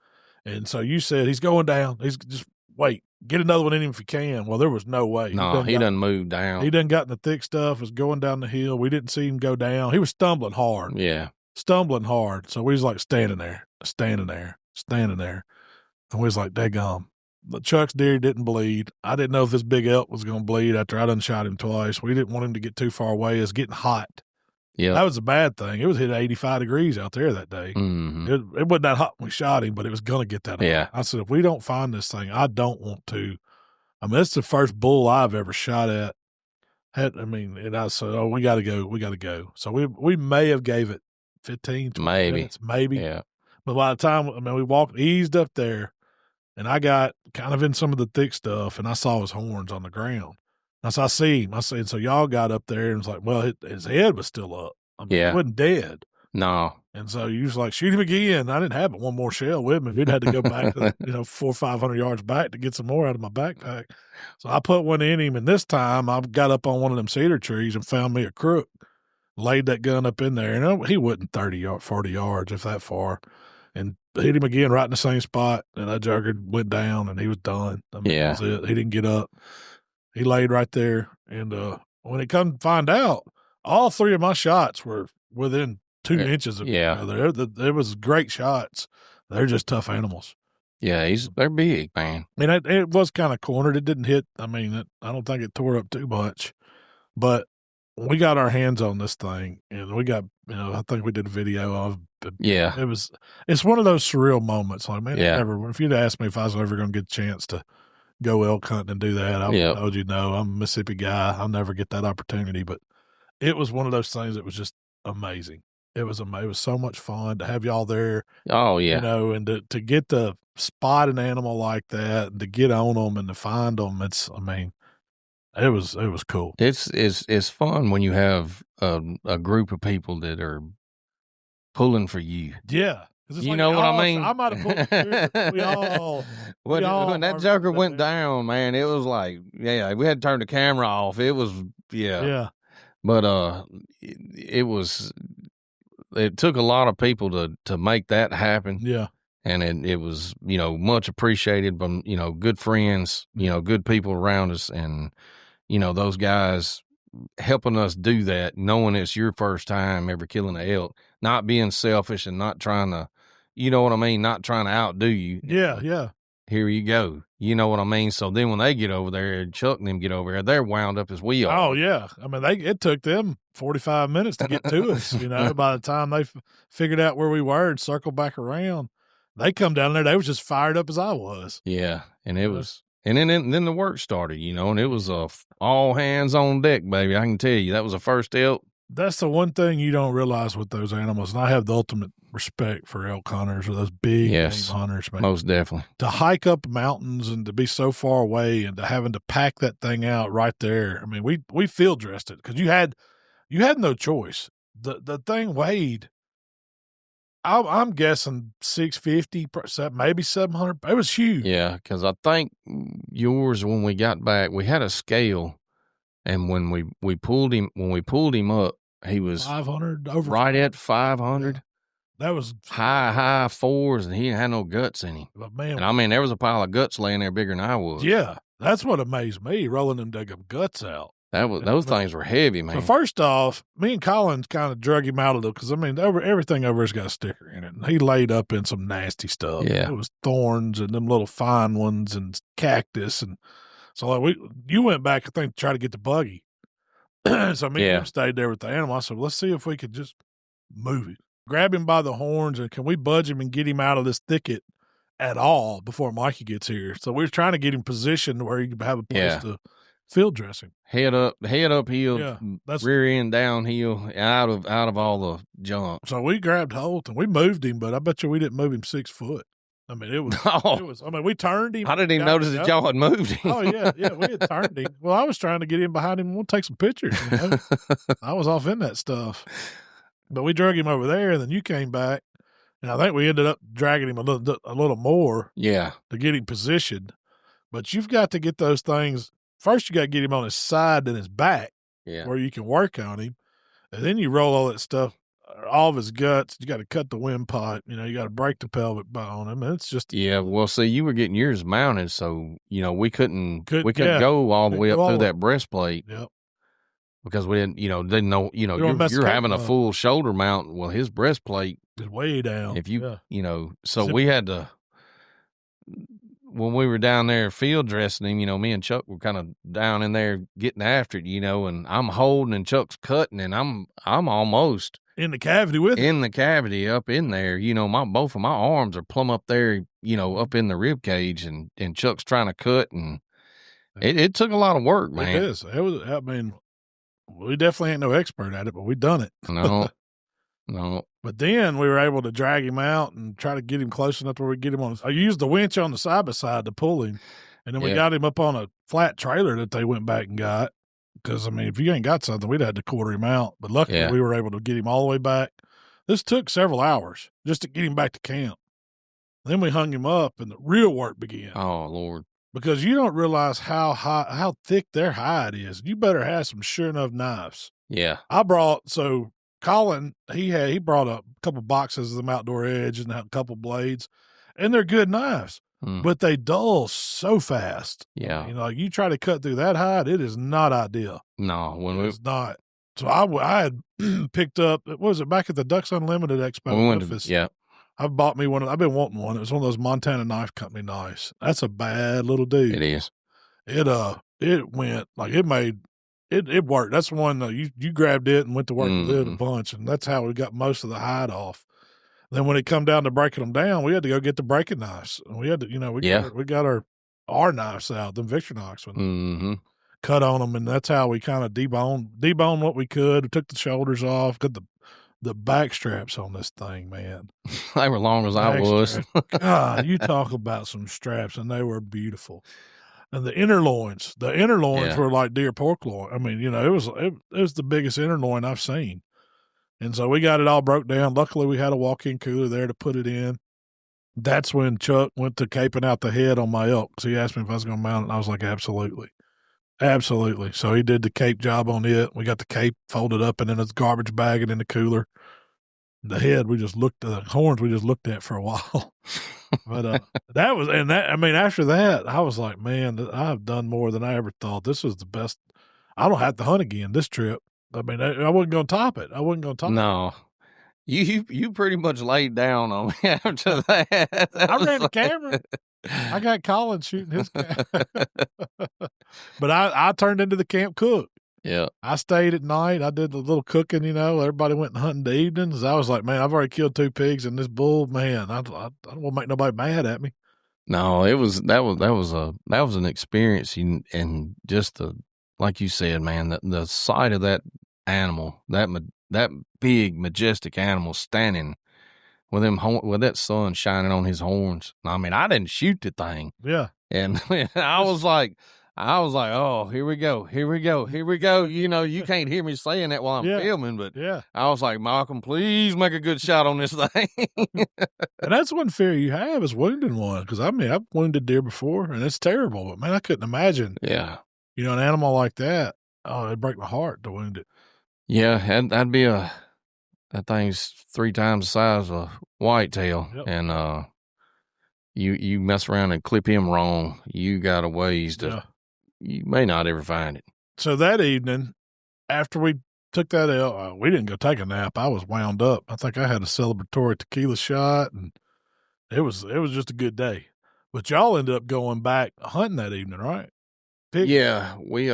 And so you said, he's going down. He's just wait, get another one in him if you can. Well, there was no way.
No, he doesn't move down.
He done got in the thick stuff, was going down the hill. We didn't see him go down. He was stumbling hard.
Yeah.
Stumbling hard. So we was like standing there. And we was like, daggum. Chuck's deer didn't bleed. I didn't know if this big elk was going to bleed after I done shot him twice. We didn't want him to get too far away. It's getting hot.
Yeah.
That was a bad thing. It was hit 85 degrees out there that day.
Mm-hmm.
It wasn't that hot when we shot him, but it was going to get that hot.
Yeah.
I said, if we don't find this thing, I don't want to. I mean, it's the first bull I've ever shot at. And I said, oh, we got to go. We got to go. So we may have gave it 15, 20 minutes, maybe.
Yeah.
But by the time, we eased up there, and I got kind of in some of the thick stuff, and I saw his horns on the ground. And so I see him. I said, so y'all got up there, and it was like, well, his head was still up. He wasn't dead.
No.
And so you was like, shoot him again. I didn't have one more shell with me. We'd had to go back to, 400 or 500 yards back to get some more out of my backpack. So I put one in him, and this time I got up on one of them cedar trees and found me a crook, laid that gun up in there, and he wasn't 40 yards, if that far, and hit him again right in the same spot, and that jugger went down, and he was done. That was it. He didn't get up. He laid right there, and when it come to find out, all three of my shots were within 2 inches of each other. There was great shots. They're just tough animals.
Yeah, they're big, man.
And it was kind of cornered. It didn't hit. I don't think it tore up too much. But we got our hands on this thing, and we got, I think we did a video of.
Yeah.
It's one of those surreal moments. Like, man, if you'd asked me if I was ever going to get a chance to go elk hunting and do that, I would have told you no. I'm a Mississippi guy. I'll never get that opportunity. But it was one of those things that was just amazing. It was so much fun to have y'all there.
Oh, yeah.
And to get to spot an animal like that and to get on them and to find them, it was cool.
It's fun when you have a group of people that are pulling for you.
Yeah.
You know what I mean?
I might have pulled through.
When that joker went down, man, it was like, we had to turn the camera off. It was,
Yeah.
But it took a lot of people to make that happen.
Yeah.
And it was, much appreciated by, good friends, good people around us, and, those guys helping us do that, knowing it's your first time ever killing an elk, not being selfish and not trying to, not trying to outdo you.
Yeah, yeah.
Here you go. You know what I mean? So then when they get over there, Chuck and them get over there, they're wound up as we are.
Oh, yeah. It took them 45 minutes to get to us, by the time they figured out where we were and circled back around. They come down there, they was just fired up as I was.
Yeah, and it was, and then the work started, and it was all hands on deck, baby. I can tell you, that was the first elk.
That's the one thing you don't realize with those animals, and I have the ultimate respect for elk hunters or those big game hunters, man.
Most definitely.
To hike up mountains and to be so far away and to having to pack that thing out right there. We field dressed it because you had no choice. The thing weighed, I'm guessing 650, maybe 700. It was huge.
Yeah, because I think yours, when we got back, we had a scale, and when we pulled him up, he was
500 over
right at 500.
That was
high fours, and he didn't have no guts in him.
But man,
and there was a pile of guts laying there bigger than I was.
Yeah, that's what amazed me, rolling them daggum guts out.
Those things were heavy, man.
So first off, me and Collins kind of drug him out of it because everything over has got a sticker in it, and he laid up in some nasty stuff.
Yeah,
it was thorns and them little fine ones and cactus, and so you went back, I think, to try to get the buggy. So me and him stayed there with the animal. I said, let's see if we could just move it, grab him by the horns, and can we budge him and get him out of this thicket at all before Mikey gets here? So we were trying to get him positioned where he could have a place to field dressing.
Head up hill, rear end downhill, out of all the junk.
So we grabbed Holt and we moved him, but I bet you we didn't move him 6 foot. It was. We turned him.
I didn't even notice that y'all had moved him.
Oh yeah, we had turned him. Well, I was trying to get him behind him and we'll take some pictures. I was off in that stuff, but we drug him over there, and then you came back, and I think we ended up dragging him a little more.
Yeah,
to get him positioned. But you've got to get those things. First, you got to get him on his side and his back, where you can work on him, and then you roll all that stuff, all of his guts. You got to cut the windpipe. You got to break the pelvic bone. It's just
Well, see, you were getting yours mounted, so we couldn't go all the way up through that breastplate.
Yep.
Because we didn't know. You're having a full shoulder mount. Well, his breastplate
is way down.
If you so we had to. when we were down there field dressing him, you know, me and Chuck were kind of down in there getting after it, you know, and I'm holding and Chuck's cutting, and I'm almost
in the cavity with
in the cavity up in there. You know, both of my arms are plumb up there, you know, up in the rib cage, and Chuck's trying to cut, and it took a lot of work, man.
It is. It was. I mean, we definitely ain't no expert at it, but we done it.
No.
But then we were able to drag him out and try to get him close enough to where we get him on. I used the winch on the side by side to pull him, and then we got him up on a flat trailer that they went back and got. Because I mean, if you ain't got something, we'd had to quarter him out. But luckily, we were able to get him all the way back. This took several hours just to get him back to camp. Then we hung him up, and the real work began.
Oh Lord!
Because you don't realize how thick their hide is. You better have some sure enough knives.
Yeah,
Colin, he brought a couple boxes of them Outdoor Edge and a couple blades, and they're good knives, but they dull so fast.
Yeah.
You know, like you try to cut through that hide, it is not ideal.
No,
it's not. So I had picked up, what was it, back at the Ducks Unlimited Expo in Memphis. I bought me one. I've been wanting one. It was one of those Montana Knife Company knives. That's a bad little dude.
It is.
It went, like it made, it worked. That's one you grabbed it and went to work with it a bunch, and that's how we got most of the hide off. Then when it come down to breaking them down, we had to go get the breaking knives. And we had to, you know, we got our knives out, them Victorinox ones, cut on them, and that's how we kind of deboned what we could. We took the shoulders off, got the back straps on this thing, man.
They were long as I was.
God, you talk about some straps, and they were beautiful. And the inner loins were like deer pork loin. I mean, you know, it was the biggest inner loin I've seen. And so we got it all broke down. Luckily, we had a walk-in cooler there to put it in. That's when Chuck went to caping out the head on my elk. So he asked me if I was going to mount it, and I was like, absolutely. Absolutely. So he did the cape job on it. We got the cape folded up and in a garbage bag and in the cooler. The head, the horns we just looked at for a while. But after that, I was like, man, I've done more than I ever thought. This was the best. I don't have to hunt again this trip. I mean, I wasn't going to top it.
No. You pretty much laid down on me after that.
I ran the camera. I got Colin shooting his camera. But I turned into the camp cook.
Yeah.
I stayed at night. I did the little cooking, you know. Everybody went hunting the evenings. I was like, man, I've already killed 2 pigs, and this bull, man, I don't want to make nobody mad at me.
No, that was an experience, and just like you said, man, the sight of that animal, that big majestic animal standing with that sun shining on his horns. I mean, I didn't shoot the thing.
Yeah.
And I was like, oh, here we go. You know, you can't hear me saying that while I'm filming, but I was like, Malcom, please make a good shot on this thing.
And that's one fear you have is wounding one. Because, I mean, I've wounded deer before, and it's terrible. But, man, I couldn't imagine, you know, an animal like that. Oh, it'd break my heart to wound it.
Yeah, that thing's 3 times the size of a whitetail. Yep. And you mess around and clip him wrong, you got a ways to... You may not ever find it.
So that evening, after we took that elk, we didn't go take a nap. I was wound up. I think I had a celebratory tequila shot, and it was just a good day. But y'all ended up going back hunting that evening, right?
Pig? Yeah, we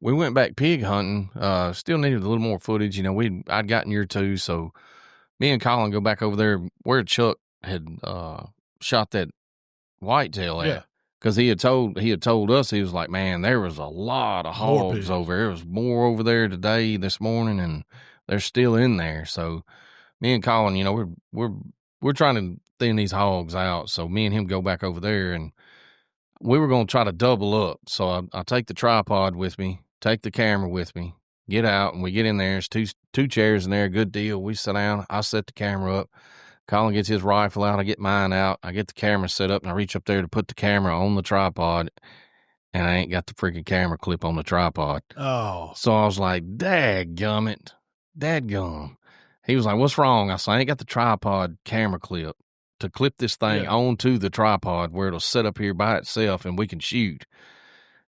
went back pig hunting. Still needed a little more footage. You know, I'd gotten year 2, so me and Colin go back over there where Chuck had shot that whitetail at.
Yeah.
Because he had told us, he was like, man, there was a lot of hogs over there. There was more over there this morning, and they're still in there. So me and Colin, you know, we're trying to thin these hogs out. So me and him go back over there, and we were going to try to double up. So I take the tripod with me, take the camera with me, get out, and we get in there. There's two chairs in there, good deal. We sit down. I set the camera up. Colin gets his rifle out. I get mine out. I get the camera set up, and I reach up there to put the camera on the tripod, and I ain't got the freaking camera clip on the tripod.
Oh.
So I was like, dadgummit. Dadgum. He was like, what's wrong? I said, I ain't got the tripod camera clip to clip this thing onto the tripod where it'll sit up here by itself and we can shoot.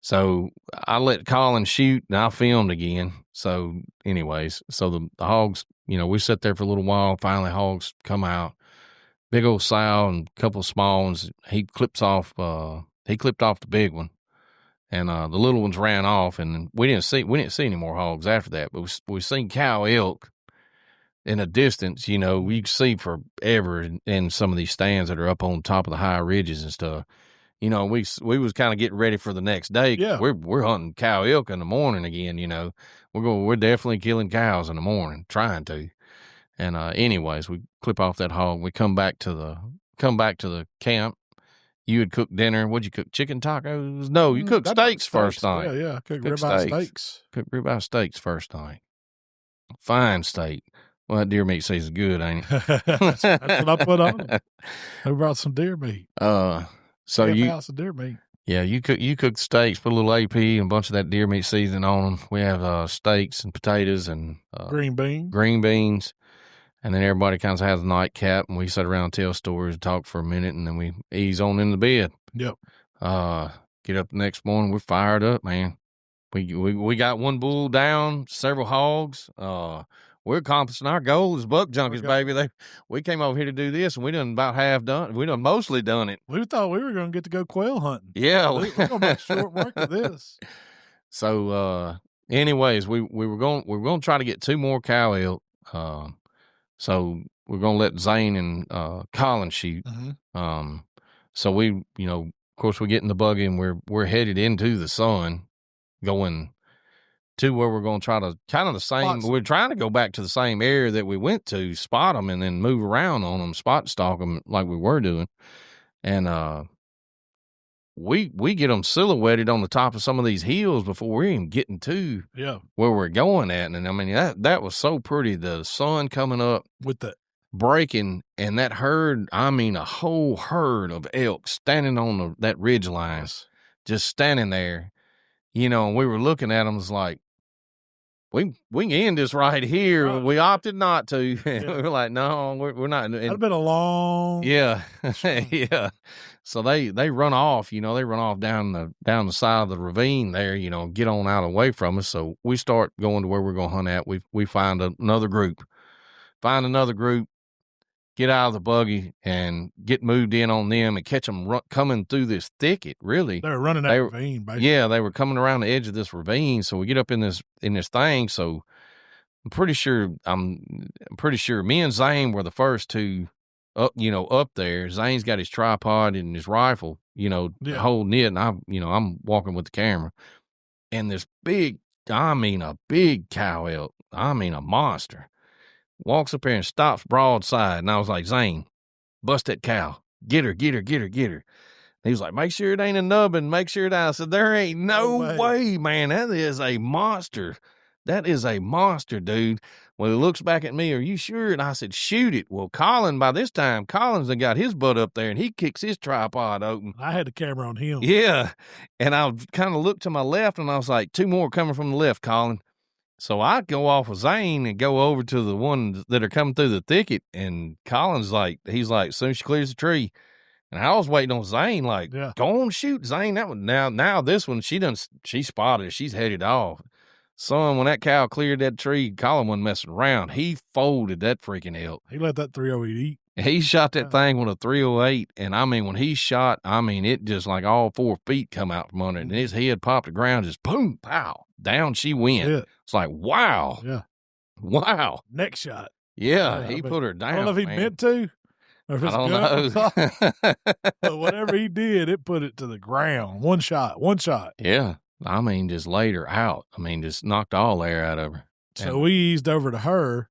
So I let Colin shoot, and I filmed again. So anyways, so the hogs, you know, we sat there for a little while. Finally, hogs come out. big old sow and a couple of small ones. He clipped off the big one, and the little ones ran off, and we didn't see any more hogs after that. But we seen cow elk in a distance. You know, you can see forever in some of these stands that are up on top of the high ridges and stuff. You know, we was kind of getting ready for the next day.
Yeah.
We're hunting cow elk in the morning again. You know, we're definitely killing cows in the morning, trying to. And anyways, we clip off that hog. We come back to the camp. You had cooked dinner. What'd you cook? Chicken tacos? No, you cooked steaks first night.
Yeah. Cooked ribeye steaks.
Cooked ribeye steaks first night. Fine steak. Well, that deer meat season's good, ain't it?
That's what I put on it. I brought some deer meat.
So
house of deer meat.
Yeah, you cook steaks, put a little AP and a bunch of that deer meat seasoning on them. We have steaks and potatoes and green beans, and then everybody kind of has a nightcap, and we sit around and tell stories and talk for a minute, and then we ease on into bed.
Yep.
Get up the next morning, we're fired up, man. We got one bull down, several hogs. We're accomplishing our goal as Buck Junkies, baby. We came over here to do this, and we done about half done. We done mostly done it.
We thought we were going to get to go quail hunting.
Yeah.
We're going to make short work of this.
So, anyways, we were going to try to get 2 more cow elk. So we're going to let Zane and Colin shoot.
Mm-hmm.
So we, you know, of course, we get in the buggy and we're headed into the sun, going to where we're going to try to kind of the same. We're trying to go back to the same area that we went to, spot them, and then move around on them, spot stalk them like we were doing. And we get them silhouetted on the top of some of these hills before we're even getting to where we're going at. And I mean, that was so pretty. The sun coming up
with the
breaking, and that herd, I mean, a whole herd of elk standing on that ridge line, just standing there, you know, and we were looking at them, was like, we can end this right here. Right. We opted not to. We were like, no, we're not.
That'd been a long.
Yeah. Yeah. So they run off, you know, down the side of the ravine there, you know, get on out away from us. So we start going to where we're going to hunt at. We find another group, get out of the buggy and get moved in on them and catch them coming through this thicket, really.
They were running that ravine, basically.
Yeah, they were coming around the edge of this ravine. So we get up in this thing. So I'm pretty sure me and Zane were the first 2 up there. Zane's got his tripod and his rifle, you know, holding it, and I'm walking with the camera. And this a big cow elk, a monster, walks up there and stops broadside. And I was like, Zane, bust that cow. Get her. He was like, make sure it ain't a nubbin. Make sure it ain't. I said, there ain't no way, man. That is a monster. That is a monster, dude. Well, he looks back at me, are you sure? And I said, shoot it. Well, by this time, Colin's done got his butt up there, and he kicks his tripod open.
I had the camera on him.
Yeah. And I kind of looked to my left, and I was like, 2 more coming from the left, Colin. So I go off with Zane and go over to the ones that are coming through the thicket, and Colin's like, he's like, as soon as she clears the tree. And I was waiting on Zane, like, go on, shoot, Zane. That one now this one, she spotted it. She's headed off. Son, when that cow cleared that tree, Colin wasn't messing around. He folded that freaking elk.
He let that 308 eat.
He shot that thing with a 308, and I mean, when he shot, it just like all 4 feet come out from under it, and his head popped the ground, just boom, pow, down she went. Yeah. It's like, wow.
Yeah.
Wow.
Neck shot.
Yeah, he put her down.
I don't know if he meant to. Or if
I don't
know. But whatever he did, it put it to the ground. One shot.
Yeah. Just laid her out. Just knocked all air out of her.
So we eased over to her,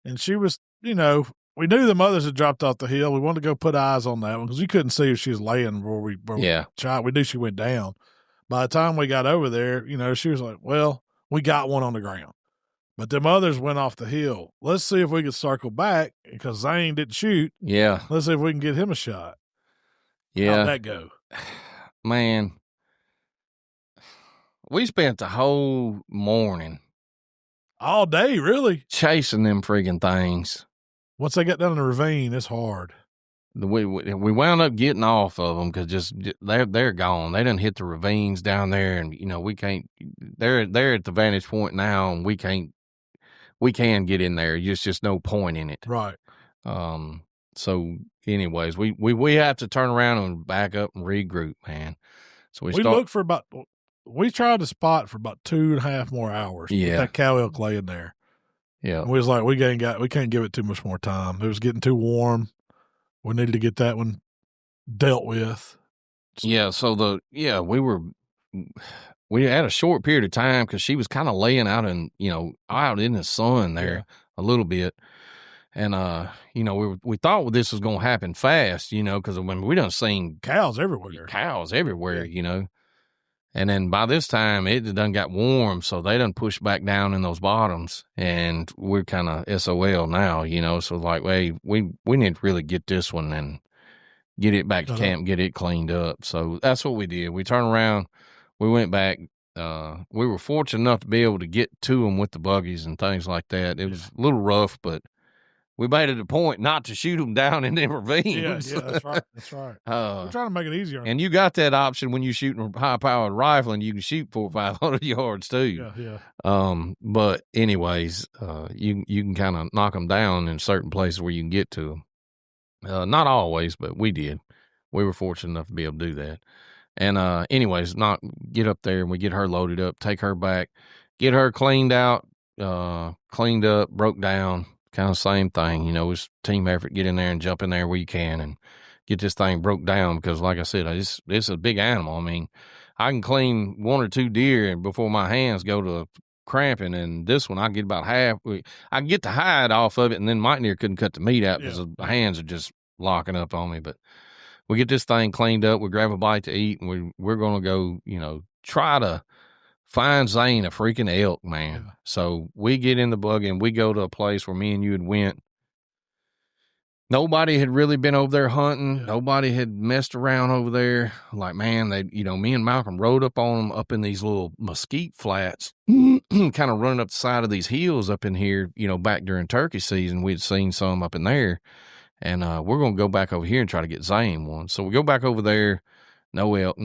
and she was, you know, we knew the mothers had dropped off the hill. We wanted to go put eyes on that one because we couldn't see if she was laying where we shot. We knew she went down. By the time we got over there, you know, she was like, well, we got one on the ground. But them others went off the hill. Let's see if we can circle back because Zane didn't shoot.
Yeah.
Let's see if we can get him a shot.
Yeah.
How'd that go?
Man, we spent the whole morning.
All day, really?
Chasing them freaking things.
Once they got down the ravine, it's hard.
We wound up getting off of them because they're gone. They done hit the ravines down there, and you know we can't. They're at the vantage point now, and we can get in there. There's just no point in it.
Right.
So anyways, we have to turn around and back up and regroup, man. So
we looked for we tried to spot for about 2.5 more hours.
Yeah.
With that cow elk laying there.
Yeah.
And we was like, we can't give it too much more time. It was getting too warm. We needed to get that one dealt with.
Yeah. So we had a short period of time because she was kind of laying out out in the sun there a little bit. And, we thought this was going to happen fast, because when we done seen
cows everywhere,
And then by this time it done got warm. So they done pushed back down in those bottoms and we're kind of SOL now, so like, hey, we need to really get this one and get it back to camp, get it cleaned up. So that's what we did. We turned around, we went back. We were fortunate enough to be able to get to them with the buggies and things like that. It was a little rough, but we made it a point not to shoot them down in them ravines.
Yeah, that's right. That's right. We're trying to make it easier.
And you got that option when you're shooting a high-powered rifle, and you can shoot 400 or 500 yards too.
Yeah.
But anyways, you can kind of knock them down in certain places where you can get to them. Not always, but we did. We were fortunate enough to be able to do that. And anyways, get up there and we get her loaded up, take her back, get her cleaned out, cleaned up, broke down. Kind of same thing, it's team effort. Get in there and jump in there where you can and get this thing broke down because, like I said, it's a big animal. I mean, I can clean 1 or 2 deer before my hands go to cramping, and this one I get about half. I can get the hide off of it, and then my deer couldn't cut the meat out because the hands are just locking up on me. But we get this thing cleaned up. We grab a bite to eat, and we're going to go, try to find Zane a freaking elk, man. Yeah. So we get in the buggy and we go to a place where me and you had went. Nobody had really been over there hunting. Yeah. Nobody had messed around over there. Like, man, me and Malcom rode up on them up in these little mesquite flats, kind of running up the side of these hills up in here, back during turkey season. We'd seen some up in there. And we're going to go back over here and try to get Zane one. So we go back over there. No elk,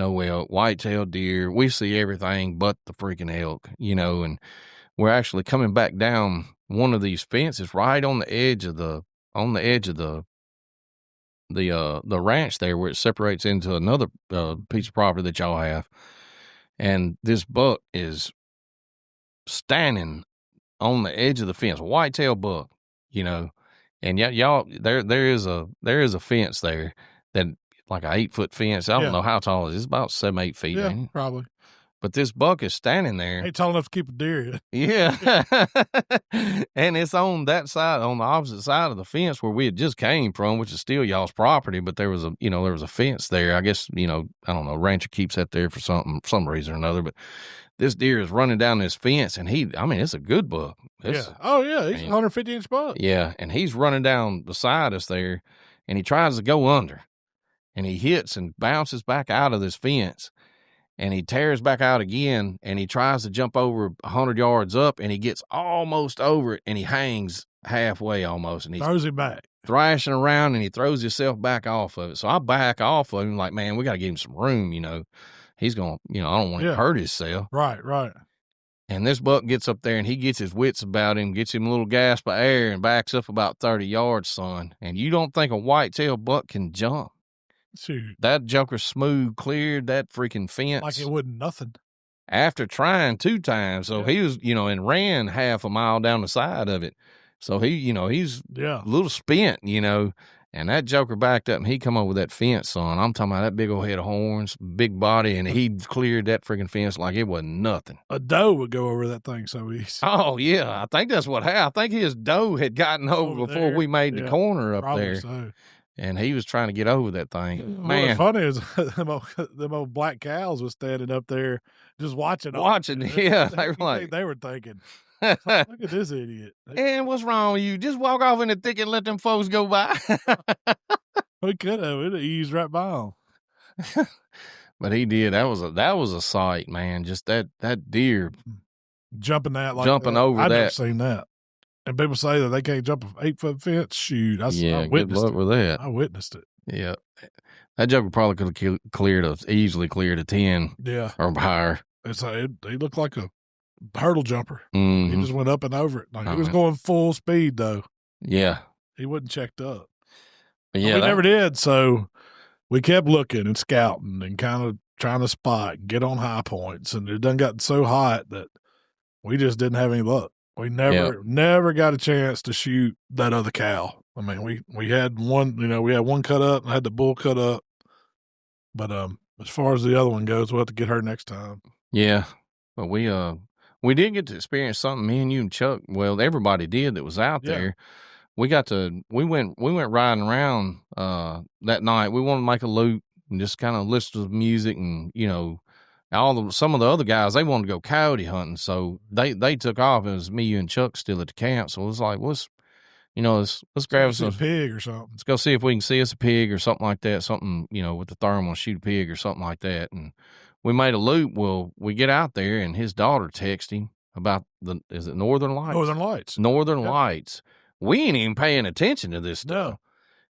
white-tailed deer. We see everything but the freaking elk, and we're actually coming back down one of these fences right on the edge of the ranch there where it separates into another piece of property that y'all have. And this buck is standing on the edge of the fence, a white-tailed buck, and y'all, there is a fence there that, like an 8-foot fence. I don't know how tall it is. It's about 7-8 feet.
Yeah,
ain't it?
Probably.
But this buck is standing there.
Ain't tall enough to keep a deer.
Yeah. And it's on that side, on the opposite side of the fence where we had just came from, which is still y'all's property. But there was a fence there. I guess, I don't know, rancher keeps that there for some reason or another. But this deer is running down this fence and it's a good buck.
He's a 150-inch buck.
Yeah. And he's running down beside us there and he tries to go under. And he hits and bounces back out of this fence, and he tears back out again, and he tries to jump over 100 yards up, and he gets almost over it, and he hangs halfway almost, and he
throws him back,
thrashing around, and he throws himself back off of it. So I back off of him like, man, we got to give him some room, He's going to, I don't want him to hurt himself.
Right.
And this buck gets up there, and he gets his wits about him, gets him a little gasp of air, and backs up about 30 yards, son. And you don't think a white-tailed buck can jump?
Shoot.
That joker smooth cleared that freaking fence.
Like it wasn't nothing.
After trying 2 times. So he was, and ran half a mile down the side of it. So he's a little spent, and that joker backed up and he come over that fence, son. I'm talking about that big old head of horns, big body, and he cleared that freaking fence like it wasn't nothing.
A doe would go over that thing so easy.
Oh, yeah. I think that's what happened. I think his doe had gotten over before we made the corner up there.
So.
And he was trying to get over that thing.
Man. What's funny is them old black cows was standing up there just watching.
Yeah.
They were thinking, look at this idiot.
And what's wrong with you? Just walk off in the thicket and let them folks go by.
We could have. It'd have eased right by them.
But he did. That was a sight, man. Just that deer.
Jumping
over
I've
that.
Never seen that. And people say that they can't jump an 8-foot fence. Shoot, I
good
witnessed
luck
it.
with that.
I witnessed it.
Yeah, that joker probably could have easily cleared a 10.
Yeah,
or higher.
He looked like a hurdle jumper.
Mm-hmm.
He just went up and over it. He was going full speed though.
Yeah,
he wasn't checked up. Yeah, we never did. So we kept looking and scouting and kind of trying to spot and get on high points. And it done gotten so hot that we just didn't have any luck. We never got a chance to shoot that other cow. I mean, we had one, we had one cut up and had the bull cut up. But as far as the other one goes, we'll have to get her next time.
Yeah. But we did get to experience something, me and you and Chuck. Well, everybody did that was out there. We went riding around that night. We wanted to make a loop and just kind of listen to the music and, some of the other guys, they wanted to go coyote hunting. So they took off. It was me, you, and Chuck still at the camp. So it was like, let's grab us
a pig or something.
Let's go see if we can see us a pig or something like that. Something, with the thermal, shoot a pig or something like that. And we made a loop. Well, we get out there and his daughter texted him about is it Northern Lights?
Northern Lights.
Northern Lights. We ain't even paying attention to this stuff.
No.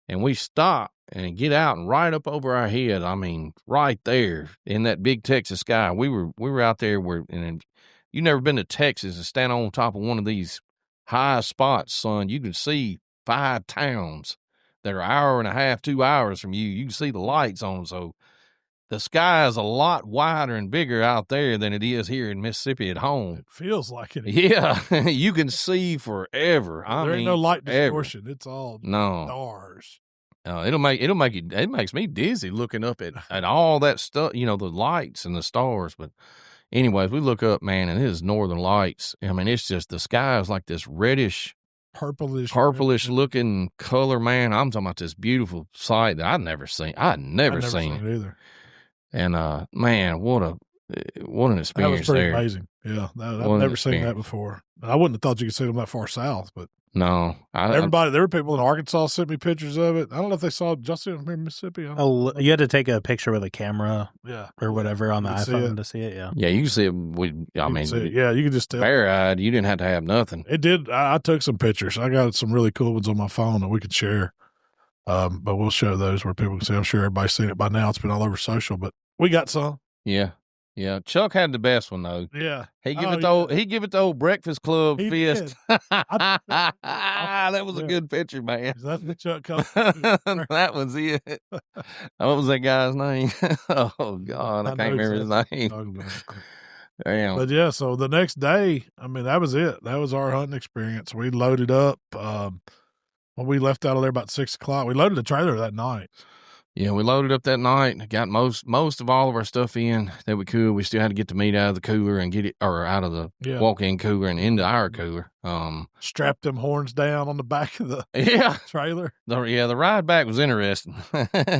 And we stop and get out and right up over our head. I mean, right there in that big Texas sky. We were out there and you never been to Texas and stand on top of one of these high spots, son. You can see 5 towns that are an hour and a half, 2 hours from you. You can see the lights on. So the sky is a lot wider and bigger out there than it is here in Mississippi at home.
It feels like it.
Yeah. You can see forever.
There ain't no light distortion. It's all stars.
It makes me dizzy looking up at all that stuff, the lights and the stars. But anyways, we look up, man, and it is Northern Lights. I mean, it's just the sky is like this reddish, purplish looking color, man. I'm talking about this beautiful sight that I'd never seen. I'd never seen it
either.
And man, what an experience!
That was pretty
there.
Amazing. Yeah, I've never seen that before. I wouldn't have thought you could see them that far south, but
no,
there were people in Arkansas sent me pictures of it. I don't know if they saw just in Mississippi.
You had to take a picture with a camera,
or
whatever on the iPhone to see it.
Yeah, you can see it.
You can just tell.
Bare-eyed, you didn't have to have nothing.
It did. I took some pictures. I got some really cool ones on my phone that we could share. But we'll show those where people can see. I'm sure everybody's seen it by now. It's been all over social, but we got some.
Yeah. Yeah. Chuck had the best one though.
Yeah.
He give it the old Breakfast Club fist. That was a good picture, man.
That's the Chuck
That was it. What was that guy's name? Oh God, I can't remember his name. Damn.
But yeah, so the next day, I mean, that was it. That was our hunting experience. We loaded up. When we left out of there about 6 o'clock, we loaded the trailer that night.
Yeah, we loaded up that night and got most of all of our stuff in that we could. We still had to get the meat out of the cooler and get it, or out of the walk-in cooler and into our cooler.
Strapped them horns down on the back of the trailer.
The ride back was interesting.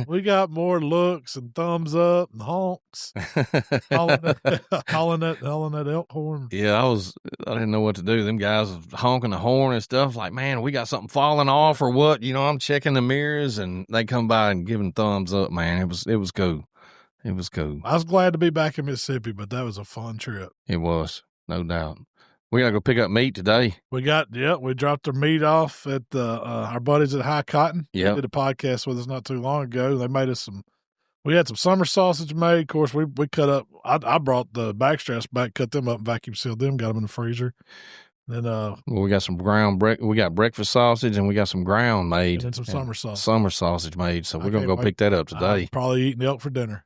We got more looks and thumbs up and honks. calling that elk horn.
Yeah, I didn't know what to do. Them guys was honking the horn and stuff like, man, we got something falling off or what? I'm checking the mirrors and they come by and giving thumbs up, man. It was cool. It was cool.
I was glad to be back in Mississippi, but that was a fun trip.
It was, no doubt. We got to go pick up meat today.
We dropped their meat off at our buddies at High Cotton.
Yeah.
They did a podcast with us not too long ago. They made us we had some summer sausage made. Of course, we cut up, I brought the backstraps back, cut them up, vacuum sealed them, got them in the freezer. Then,
we got some we got breakfast sausage and we got some ground made.
And some summer sausage.
Summer sausage made. So we're going to go pick that up today.
I'm probably eating elk for dinner.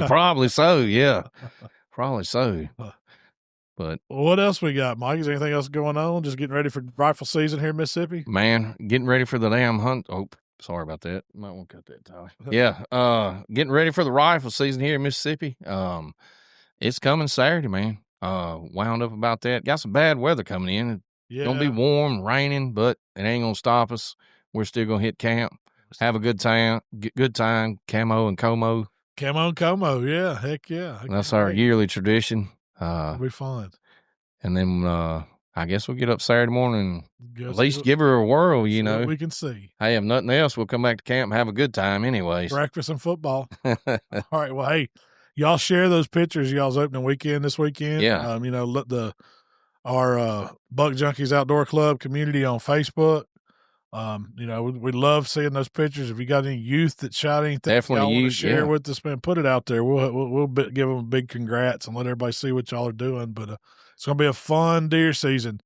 Probably so, yeah. Probably so. But
what else we got, Mike? Is there anything else going on? Just getting ready for rifle season here in Mississippi?
Man, getting ready for the damn hunt. Oh, sorry about that. Might want to cut that, Tyler. Yeah, getting ready for the rifle season here in Mississippi. It's coming Saturday, man. Wound up about that. Got some bad weather coming in. It's gonna be warm, raining, but it ain't gonna stop us. We're still gonna hit camp, have a good time, camo and como.
Camo and como, yeah, heck yeah.
That's our yearly tradition.
It'll be fun.
And then I guess we'll get up Saturday morning and at least give her a whirl,
We can see.
Hey, if nothing else, we'll come back to camp and have a good time anyways.
Breakfast and football. All right, well, hey, y'all share those pictures y'all's opening weekend this weekend.
Yeah.
Let our Buck Junkies Outdoor Club community on Facebook. We love seeing those pictures. If you got any youth that shot anything,
definitely
y'all want to share with us, man, put it out there. We'll give them a big congrats and let everybody see what y'all are doing. But it's gonna be a fun deer season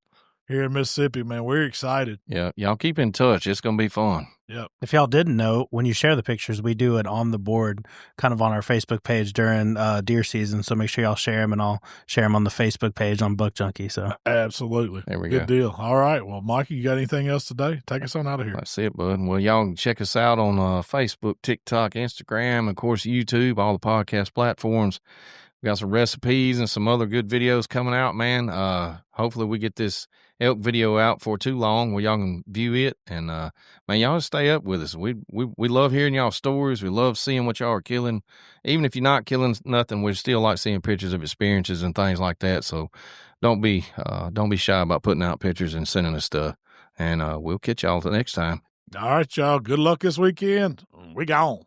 here in Mississippi, man. We're excited.
Yeah, y'all keep in touch. It's going to be fun.
Yep.
If y'all didn't know, when you share the pictures, we do it on the board, kind of on our Facebook page during deer season. So make sure y'all share them, and I'll share them on the Facebook page on Buck Junkie. So
absolutely,
there we go.
Good deal. All right, well, Mikey, you got anything else today? Take us on out of here.
That's it, bud. Well, y'all can check us out on Facebook, TikTok, Instagram, of course, YouTube, all the podcast platforms. We got some recipes and some other good videos coming out, man. Hopefully we get this elk video out for too long where y'all can view it. And, man, y'all stay up with us. We love hearing y'all's stories. We love seeing what y'all are killing. Even if you're not killing nothing, we still like seeing pictures of experiences and things like that. So don't be shy about putting out pictures and sending us stuff. And we'll catch y'all the next time.
All right, y'all. Good luck this weekend. We gone.